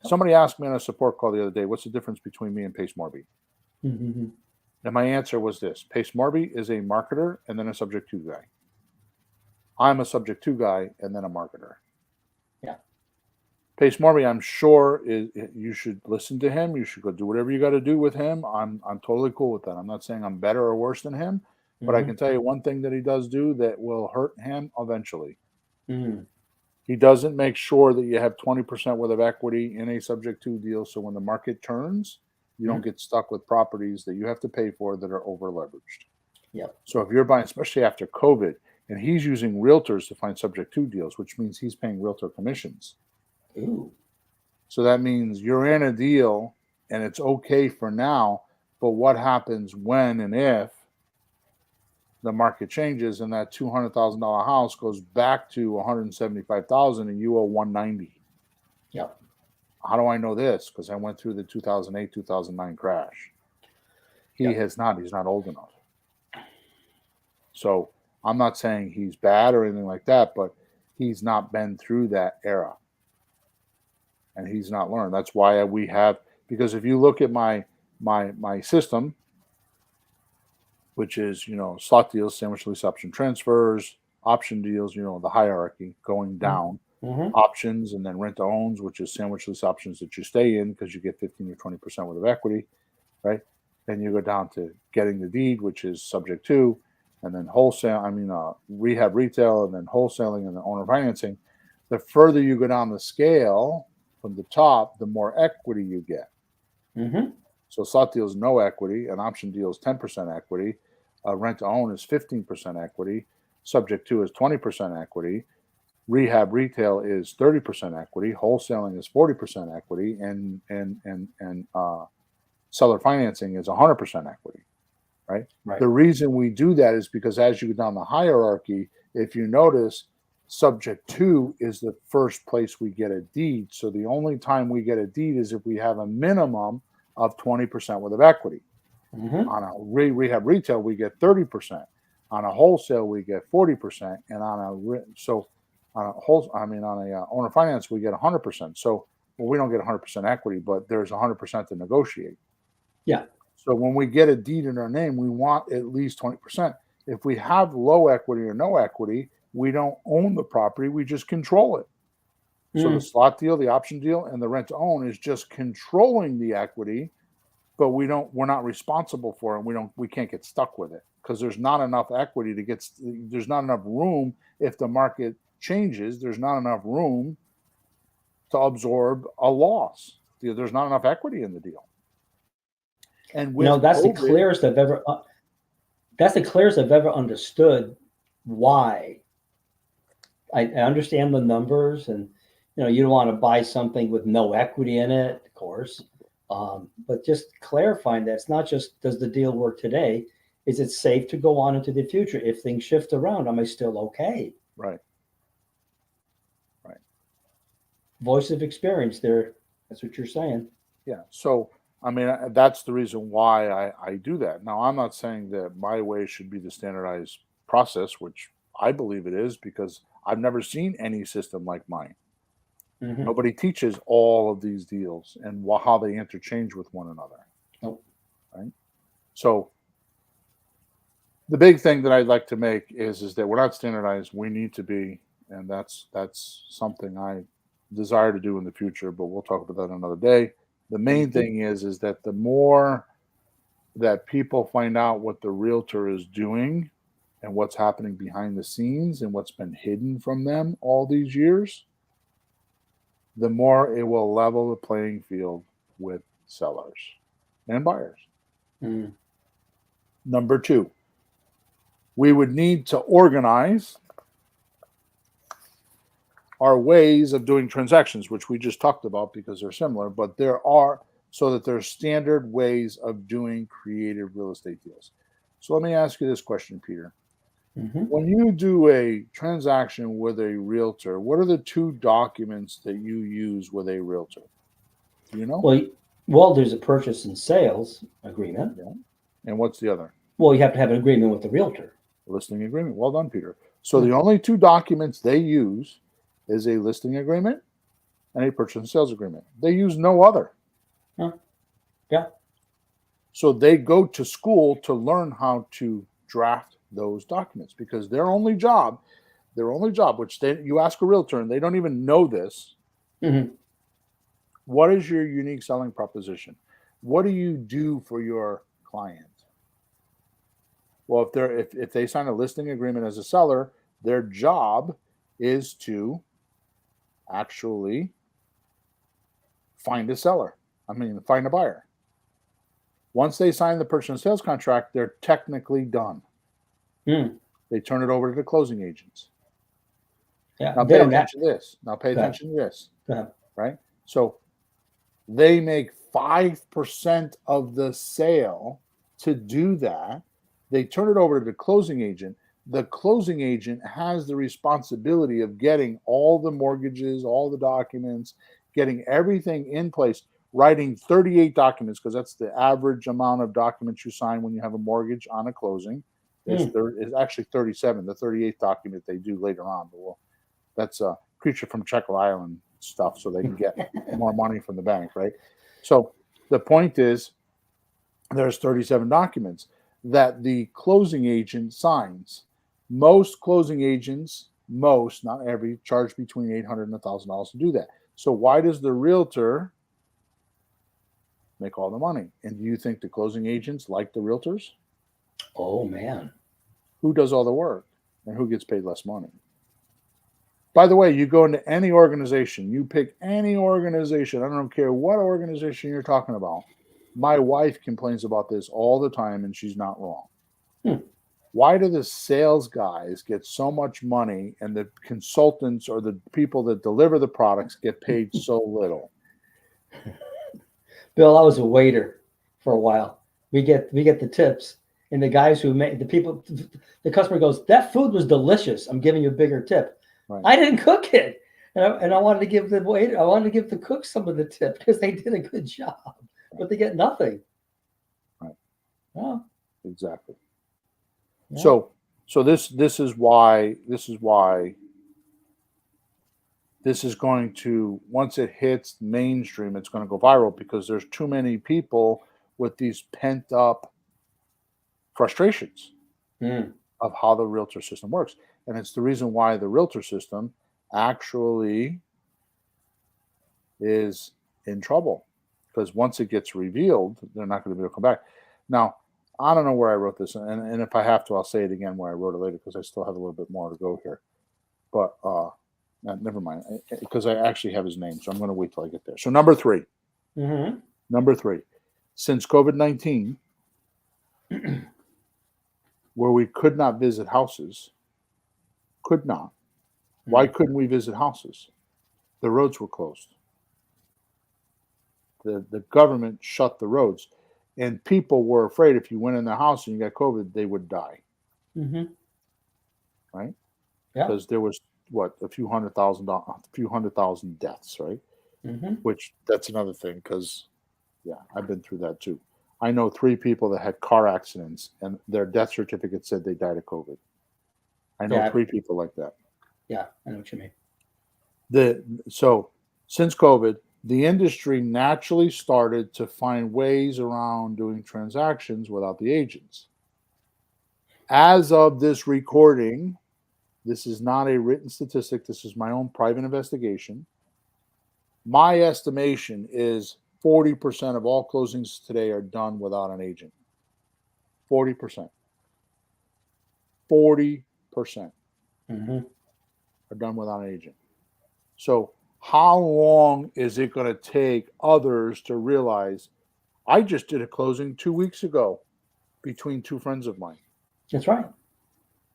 Somebody asked me on a support call the other day, what's the difference between me and Pace Morby? Mm-hmm. And my answer was this: Pace Morby is a marketer and then a subject to guy. I'm a subject to guy and then a marketer. Yeah. Pace Morby, I'm sure you should listen to him. You should go do whatever you got to do with him. I'm totally cool with that. I'm not saying I'm better or worse than him, but I Mm-hmm. can tell you one thing that he does do that will hurt him eventually. Mm-hmm. He doesn't make sure that you have 20% worth of equity in a subject to deal. So when the market turns, you don't get stuck with properties that you have to pay for that are over leveraged. Yep. So if you're buying, especially after COVID, and he's using realtors to find subject to deals, which means he's paying realtor commissions. Ooh. So that means you're in a deal and it's okay for now, but what happens when and if the market changes and that $200,000 house goes back to 175,000 and you owe 190? Yep. How do I know this? Because I went through the 2008 2009 crash. He Yep. has not. He's not old enough. So I'm not saying he's bad or anything like that, but he's not been through that era and he's not learned. That's why we have, because if you look at my system, which is slot deals, sandwich lease option transfers, option deals, the hierarchy going down, Mm-hmm. options, and then rent to owns, which is sandwich lease options that you stay in because you get 15 or 20% worth of equity, right? Then you go down to getting the deed, which is subject to, and then rehab retail, and then wholesaling, and then owner financing. The further you go down the scale from the top, the more equity you get. Mm-hmm. So slot deals no equity, an option deal is 10% equity, rent to own is 15% equity, subject to is 20% equity, rehab retail is 30% equity, wholesaling is 40% equity, and seller financing is 100% equity, right? Right. The reason we do that is because as you go down the hierarchy, if you notice, subject to is the first place we get a deed. So the only time we get a deed is if we have a minimum of 20% worth of equity. Mm-hmm. On a rehab retail, we get 30%. On a wholesale, we get 40%, and on a owner finance, we get 100%. So, well, we don't get 100% equity, but there's 100% to negotiate. Yeah. So when we get a deed in our name, we want at least 20%. If we have low equity or no equity, we don't own the property, we just control it. So the Mm. slot deal, the option deal, and the rent to own is just controlling the equity, but we're not responsible for it. We can't get stuck with it. because there's not enough equity to get. There's not enough room if the market changes. There's not enough room to absorb a loss. There's not enough equity in the deal. And with That's the COVID, clearest I've ever. That's the clearest I've ever understood why. I understand the numbers, and you don't want to buy something with no equity in it, of course. But just clarifying that it's not just does the deal work today, is it safe to go on into the future? If things shift around, am I still okay? right. Voice of experience there. That's what you're saying. Yeah. So, I mean, that's the reason why I do that. Now, I'm not saying that my way should be the standardized process, which I believe it is, because I've never seen any system like mine. Mm-hmm. Nobody teaches all of these deals and how they interchange with one another. Nope. Right. So, the big thing that I'd like to make is that we're not standardized. We need to be, and that's something I desire to do in the future. But we'll talk about that another day. The main thing is that the more that people find out what the realtor is doing and what's happening behind the scenes and what's been hidden from them all these years, the more it will level the playing field with sellers and buyers. Mm. Number two, we would need to organize our ways of doing transactions, which we just talked about because they're similar, but there's standard ways of doing creative real estate deals. So let me ask you this question, Peter. Mm-hmm. When you do a transaction with a realtor, what are the two documents that you use with a realtor? Do you know? Well, there's a purchase and sales agreement. Yeah. And what's the other? Well, you have to have an agreement with the realtor. Listing agreement. Well done, Peter. So the only two documents they use is a listing agreement and a purchase and sales agreement. They use no other. Huh. Yeah. So they go to school to learn how to draft those documents because their only job, which you ask a realtor and they don't even know this. Mm-hmm. What is your unique selling proposition? What do you do for your client? Well, if they sign a listing agreement as a seller, their job is to actually find a seller. Find a buyer. Once they sign the purchase and sales contract, they're technically done. Mm. They turn it over to the closing agents. Yeah. Now pay attention to this. Right? So they make 5% of the sale to do that. They turn it over to the closing agent. The closing agent has the responsibility of getting all the mortgages, all the documents, getting everything in place, writing 38 documents, because that's the average amount of documents you sign when you have a mortgage on a closing. Is actually 37. The 38th document they do later on. But that's a creature from Jekyll Island stuff, so they can get more money from the bank, right? So the point is, there's 37 documents that the closing agent signs. Most closing agents, not every, charge between $800 and $1,000 to do that. So why does the realtor make all the money? And do you think the closing agents like the realtors? Oh, man. Who does all the work and who gets paid less money? By the way, you go into any organization, you pick any organization, I don't care what organization you're talking about. My wife complains about this all the time, and she's not wrong. Why do the sales guys get so much money and the consultants or the people that deliver the products get paid so little? Bill, I was a waiter for a while. We get the tips, and the guys who make the customer goes, "That food was delicious. I'm giving you a bigger tip." Right. I didn't cook it, and I wanted to give the cook some of the tip because they did a good job, but they get nothing. Right. Oh. Exactly. Yeah. So this is why this is going to, once it hits mainstream, it's going to go viral because there's too many people with these pent up frustrations of how the realtor system works. And it's the reason why the realtor system actually is in trouble, because once it gets revealed, they're not going to be able to come back. Now, I don't know where I wrote this, and if I have to, I'll say it again where I wrote it later because I still have a little bit more to go here. But never mind, because I actually have his name, so I'm going to wait till I get there. So number three, since COVID-19, where we could not visit houses, could not. Why couldn't we visit houses? The roads were closed. The government shut the roads, and people were afraid if you went in the house and you got COVID, they would die. Right? Yeah. Because there was a few hundred thousand deaths, right? Which that's another thing, because I've been through that too. I know 3 people that had car accidents and their death certificate said they died of COVID. I know 3 people like that. Yeah, I know what you mean. So since COVID, the industry naturally started to find ways around doing transactions without the agents. As of this recording, this is not a written statistic. This is my own private investigation. My estimation is 40% of all closings today are done without an agent. 40%. 40% are done without an agent. So how long is it going to take others to realize? I just did a closing 2 weeks ago between 2 friends of mine. That's right.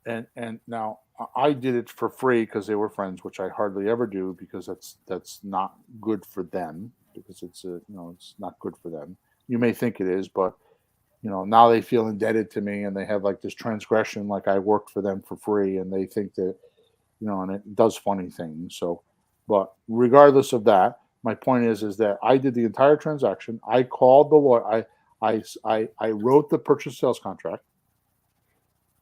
And now I did it for free because they were friends, which I hardly ever do because that's not good for them, because it's not good for them. You may think it is, but now they feel indebted to me and they have like this transgression, like I worked for them for free, and they think that and it does funny things. So, but regardless of that, my point is that I did the entire transaction. I called the lawyer. I wrote the purchase sales contract.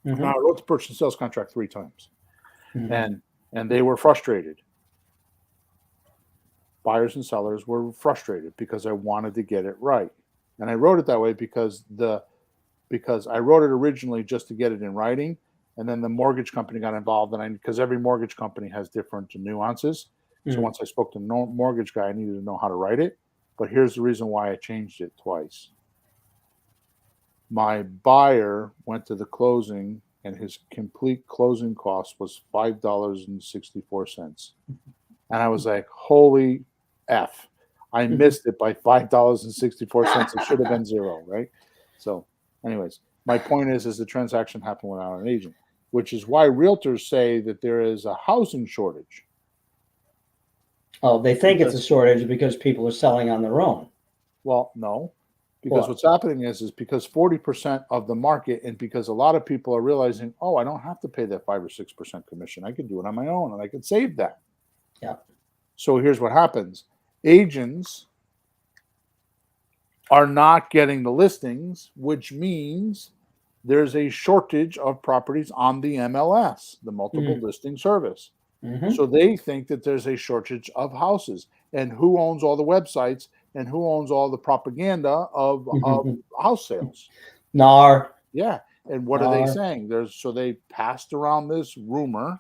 Now, I wrote the purchase sales contract 3 times, and they were frustrated. Buyers and sellers were frustrated because I wanted to get it right, and I wrote it that way because I wrote it originally just to get it in writing, and then the mortgage company got involved, and because every mortgage company has different nuances. So once I spoke to the mortgage guy, I needed to know how to write it. But here's the reason why I changed it twice. My buyer went to the closing, and his complete closing cost was $5.64. And I was like, holy F. I missed it by $5.64. It should have been 0, right? So anyways, my point is the transaction happened without an agent, which is why realtors say that there is a housing shortage. Oh, they think it's a shortage because people are selling on their own. Well, no. Because what's happening is because 40% of the market, and because a lot of people are realizing, I don't have to pay that 5 or 6% commission. I can do it on my own, and I can save that. Yeah. So here's what happens. Agents are not getting the listings, which means there's a shortage of properties on the MLS, the multiple listing service. So they think that there's a shortage of houses. And who owns all the websites and who owns all the propaganda of house sales? NAR. Yeah. And what are they saying? So they passed around this rumor,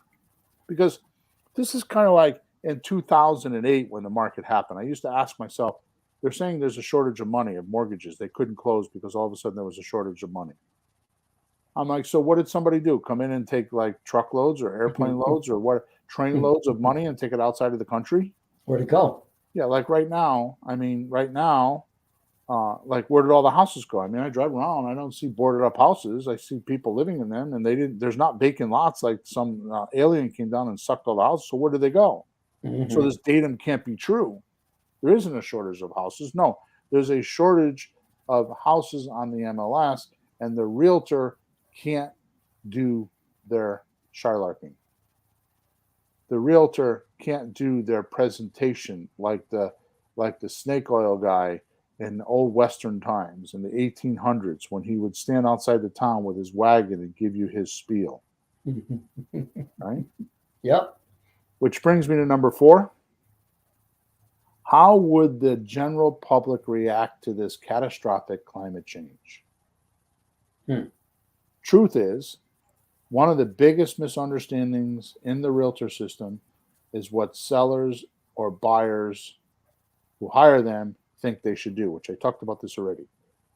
because this is kind of like in 2008 when the market happened. I used to ask myself, they're saying there's a shortage of money, of mortgages. They couldn't close because all of a sudden there was a shortage of money. I'm like, so what did somebody do? Come in and take like truckloads or airplane loads or what? Train loads of money and take it outside of the country? Where'd it go? Yeah, like right now, like where did all the houses go? I mean, I drive around, I don't see boarded up houses. I see people living in them, and there's not vacant lots like some alien came down and sucked all the houses. So where did they go? So this datum can't be true. There isn't a shortage of houses. No, there's a shortage of houses on the MLS, and the realtor can't do their shylarking. The realtor can't do their presentation like the snake oil guy in old Western times in the 1800s, when he would stand outside the town with his wagon and give you his spiel. Right? Yep. Which brings me to number 4. How would the general public react to this catastrophic climate change? Truth is, one of the biggest misunderstandings in the realtor system is what sellers or buyers who hire them think they should do, which I talked about this already.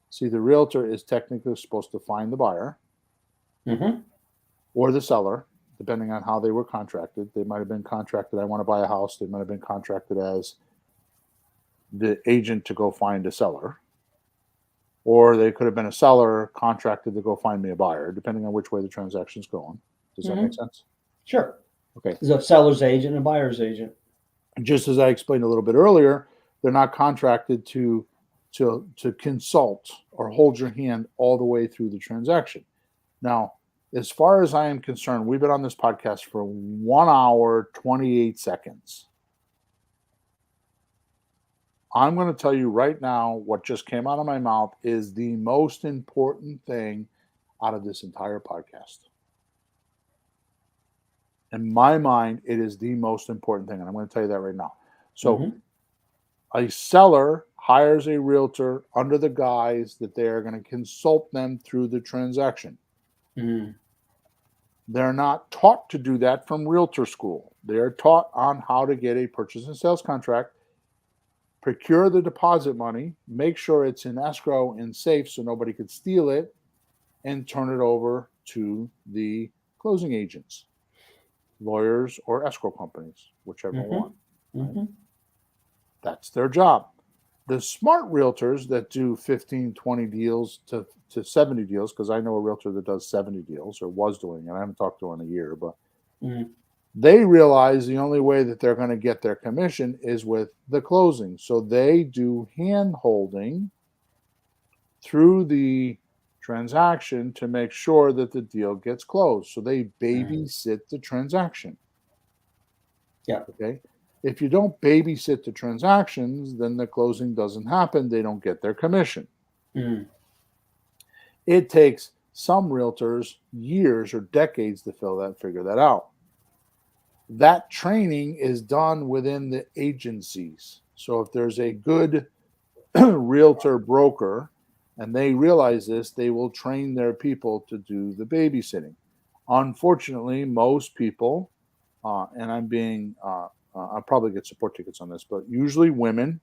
See, the realtor is technically supposed to find the buyer Mm-hmm. or the seller, depending on how they were contracted. They might have been contracted, I want to buy a house. They might have been contracted as the agent to go find a seller. Or they could have been a seller contracted to go find me a buyer, depending on which way the transaction's going. Does that make Mm-hmm. sense? Sure. Okay. There's a seller's agent and a buyer's agent. Just as I explained a little bit earlier, they're not contracted to consult or hold your hand all the way through the transaction. Now, as far as I am concerned, we've been on this podcast for 1 hour, 28 seconds. I'm going to tell you right now what just came out of my mouth is the most important thing out of this entire podcast. In my mind, it is the most important thing, and I'm going to tell you that right now. So, a seller hires a realtor under the guise that they are going to consult them through the transaction. Mm-hmm. They're not taught to do that from realtor school. They are taught on how to get a purchase and sales contract, procure the deposit money, make sure it's in escrow and safe so nobody could steal it, and turn it over to the closing agents, lawyers, or escrow companies, whichever Mm-hmm. one. Right? Mm-hmm. That's their job. The smart realtors that do 15, 20 deals to 70 deals, because I know a realtor that does 70 deals or was doing it. I haven't talked to her in a year, but they realize the only way that they're going to get their commission is with the closing. So they do hand holding through the transaction to make sure that the deal gets closed. So they babysit the transaction. Yeah. Okay. If you don't babysit the transactions, then the closing doesn't happen. They don't get their commission. Mm. It takes some realtors years or decades to figure that out. That training is done within the agencies. So if there's a good realtor broker and they realize this, they will train their people to do the babysitting. Unfortunately, most people, and I'll probably get support tickets on this, but usually women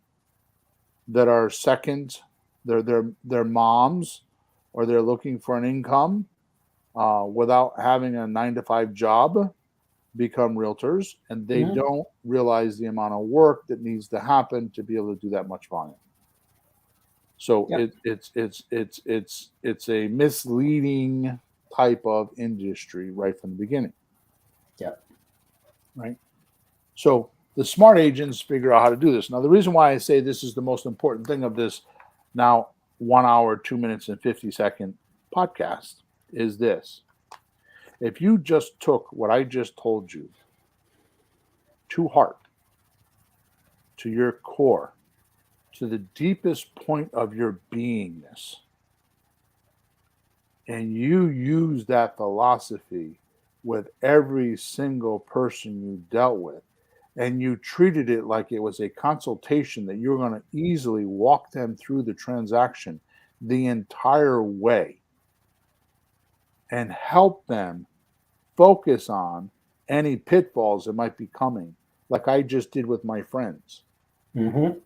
that are second, they're moms, or they're looking for an income without having a 9-to-5 job, become realtors, and they don't realize the amount of work that needs to happen to be able to do that much volume. So it's a misleading type of industry right from the beginning. Yeah. Right. So the smart agents figure out how to do this. Now, the reason why I say this is the most important thing of this now 1 hour, 2 minutes, and 50-second podcast is this. If you just took what I just told you to heart, to your core, to the deepest point of your beingness, and you use that philosophy with every single person you dealt with, and you treated it like it was a consultation that you're going to easily walk them through the transaction the entire way and help them focus on any pitfalls that might be coming, like I just did with my friends. Mm-hmm.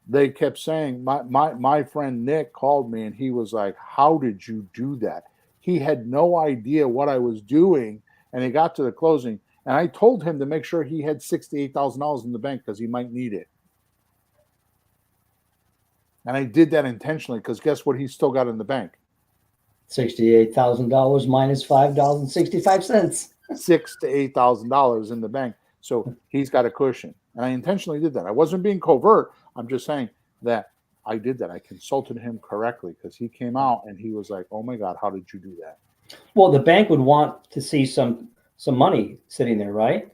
They kept saying, my friend Nick called me and he was like, how did you do that? He had no idea what I was doing, and he got to the closing. And I told him to make sure he had $68,000 in the bank because he might need it. And I did that intentionally because guess what he still got in the bank? $68,000 minus $5.65. $6,000 to $8,000 in the bank. So he's got a cushion. And I intentionally did that. I wasn't being covert. I'm just saying that I did that. I consulted him correctly because he came out and he was like, oh my God, how did you do that? Well, the bank would want to see some money sitting there, right?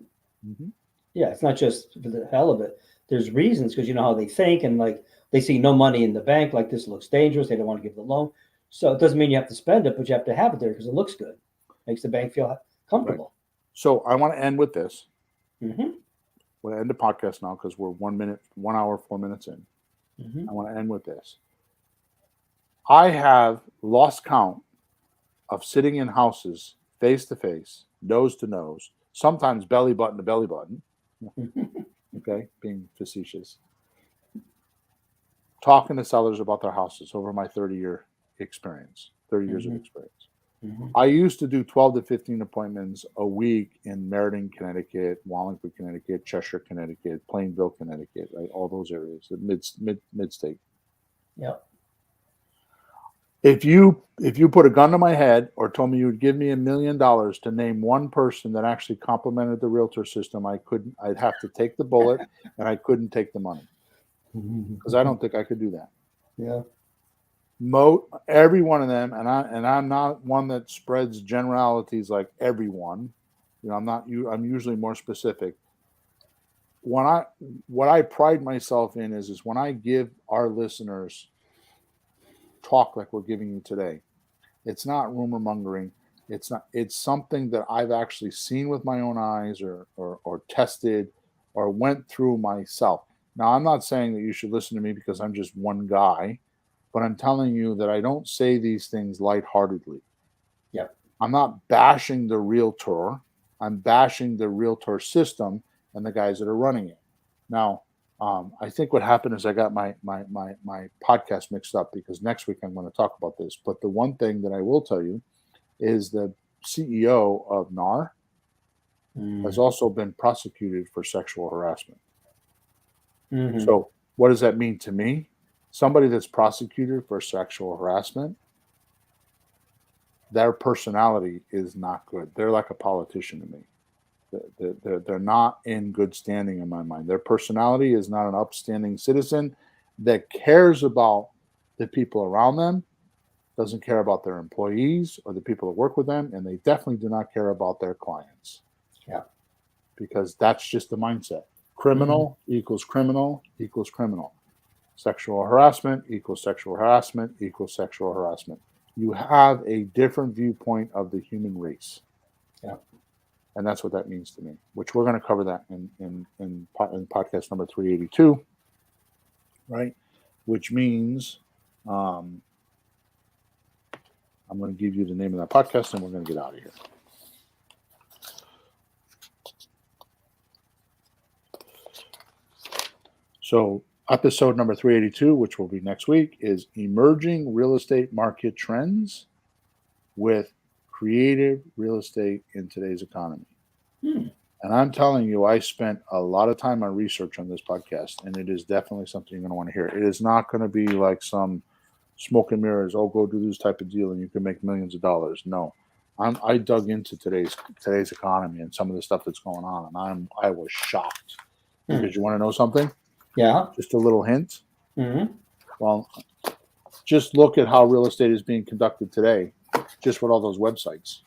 Mm-hmm. Yeah, it's not just for the hell of it. There's reasons, because you know how they think, and like they see no money in the bank, like this looks dangerous. They don't want to give the loan. So it doesn't mean you have to spend it, but you have to have it there because it looks good. Makes the bank feel comfortable. Right. So I want to end with this. Mm-hmm. We'll end the podcast now because we're 1 hour, 4 minutes in. Mm-hmm. I want to end with this. I have lost count of sitting in houses face to face, nose to nose, sometimes belly button to belly button. Okay, being facetious. Talking to sellers about their houses over my 30-year experience, 30 years of Mhm. experience. Mhm. I used to do 12 to 15 appointments a week in Meriden, Connecticut, Wallingford, Connecticut, Cheshire, Connecticut, Plainville, Connecticut, right? All those areas, the mid state. Yep. If you put a gun to my head or told me you would give me $1 million to name one person that actually complimented the Realtor system, I'd have to take the bullet and I couldn't take the money because I don't think I could do that. Yeah. Every one of them, and I'm not one that spreads generalities like everyone. I'm usually more specific. What I pride myself in is when I give our listeners talk like we're giving you today. It's not rumor mongering. It's something that I've actually seen with my own eyes or tested or went through myself. Now, I'm not saying that you should listen to me because I'm just one guy, but I'm telling you that I don't say these things lightheartedly. Yep. I'm not bashing the realtor. I'm bashing the realtor system and the guys that are running it. Now, I think what happened is I got my podcast mixed up because next week I'm going to talk about this. But the one thing that I will tell you is the CEO of NAR has Mm. also been prosecuted for sexual harassment. Mhm. So, what does that mean to me? Somebody that's prosecuted for sexual harassment, their personality is not good. They're like a politician to me. They're not in good standing in my mind. Their personality is not an upstanding citizen that cares about the people around them, doesn't care about their employees or the people that work with them, and they definitely do not care about their clients. Yeah. Because that's just the mindset. Mhm. Criminal equals criminal equals criminal. Sexual harassment equals sexual harassment equals sexual harassment. You have a different viewpoint of the human race. Yeah. And that's what that means to me, which we're going to cover that in podcast number 382, right? Which means I'm going to give you the name of that podcast and we're going to get out of here. So, episode number 382, which will be next week, is Emerging Real Estate Market Trends with Creative Real Estate in Today's Economy. Hmm. And I'm telling you, I spent a lot of time on research on this podcast, and it is definitely something you're going to want to hear. It is not going to be like some smoke and mirrors. Oh, go do this type of deal, and you can make millions of dollars. No, I dug into today's economy and some of the stuff that's going on, and I was shocked. Hmm. Because you want to know something? Yeah. Just a little hint. Mhm. Well, just look at how real estate is being conducted today, just with all those websites.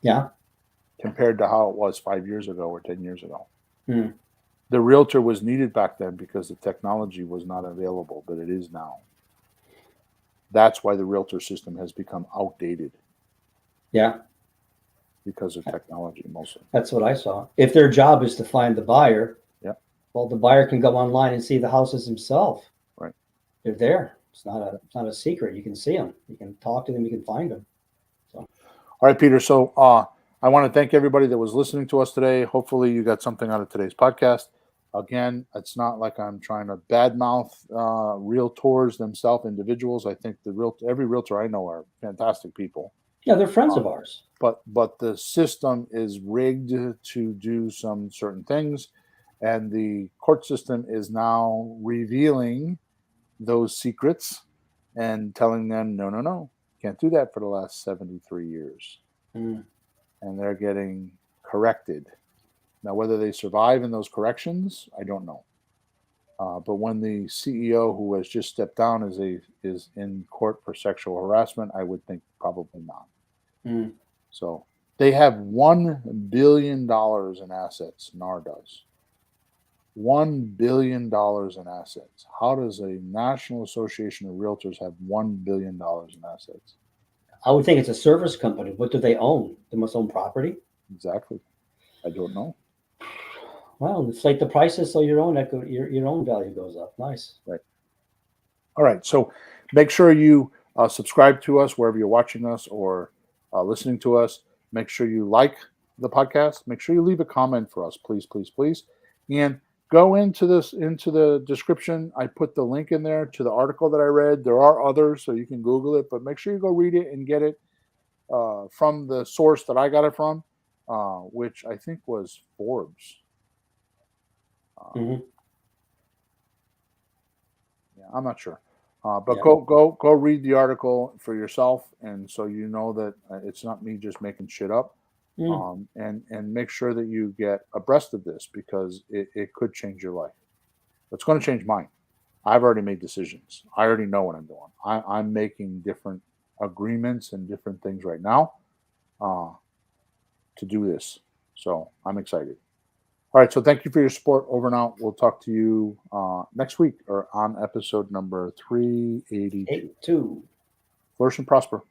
Yeah. Compared to how it was 5 years ago or 10 years ago. Hmm. The realtor was needed back then because the technology was not available, but it is now. That's why the realtor system has become outdated Yeah. because of technology mostly. That's what I saw. If their job is to find the buyer, Yeah. well, the buyer can go online and see the houses himself. Right. They're there. It's not a secret. You can see them. You can talk to them. You can find them. All right, Peter. So I want to thank everybody that was listening to us today. Hopefully you got something out of today's podcast. Again, it's not like I'm trying to badmouth realtors themselves, individuals. I think every realtor I know are fantastic people. Yeah, they're friends of ours. But the system is rigged to do some certain things, and the court system is now revealing those secrets and telling them, no, can't do that for the last 73 years. Mm. And they're getting corrected. Now, whether they survive in those corrections, I don't know. But when the CEO who has just stepped down is in court for sexual harassment, I would think probably not. Mm. So they have $1 billion in assets. NAR does. $1 billion in assets. How does a National Association of Realtors have $1 billion in assets? I would think it's a service company. What do they own? They must own property. Exactly. I don't know. Well, inflate the prices so your own your own value goes up. Nice. Right. All right. So make sure you subscribe to us wherever you're watching us or listening to us. Make sure you like the podcast. Make sure you leave a comment for us, please, please, please. And Go into the description. I put the link in there to the article that I read. There are others, so you can Google it, but make sure you go read it and get it from the source that I got it from, which I think was Forbes. Mhm. Yeah, I'm not sure, but Yeah. go read the article for yourself, and so you know that it's not me just making shit up. Mm. And make sure that you get abreast of this because it could change your life. It's going to change mine. I've already made decisions. I already know what I'm doing. I'm making different agreements and different things right now uh, to do this. So I'm excited. All right. So thank you for your support. Over and out. We'll talk to you next week or on episode number 382. 8-2. Flourish and prosper.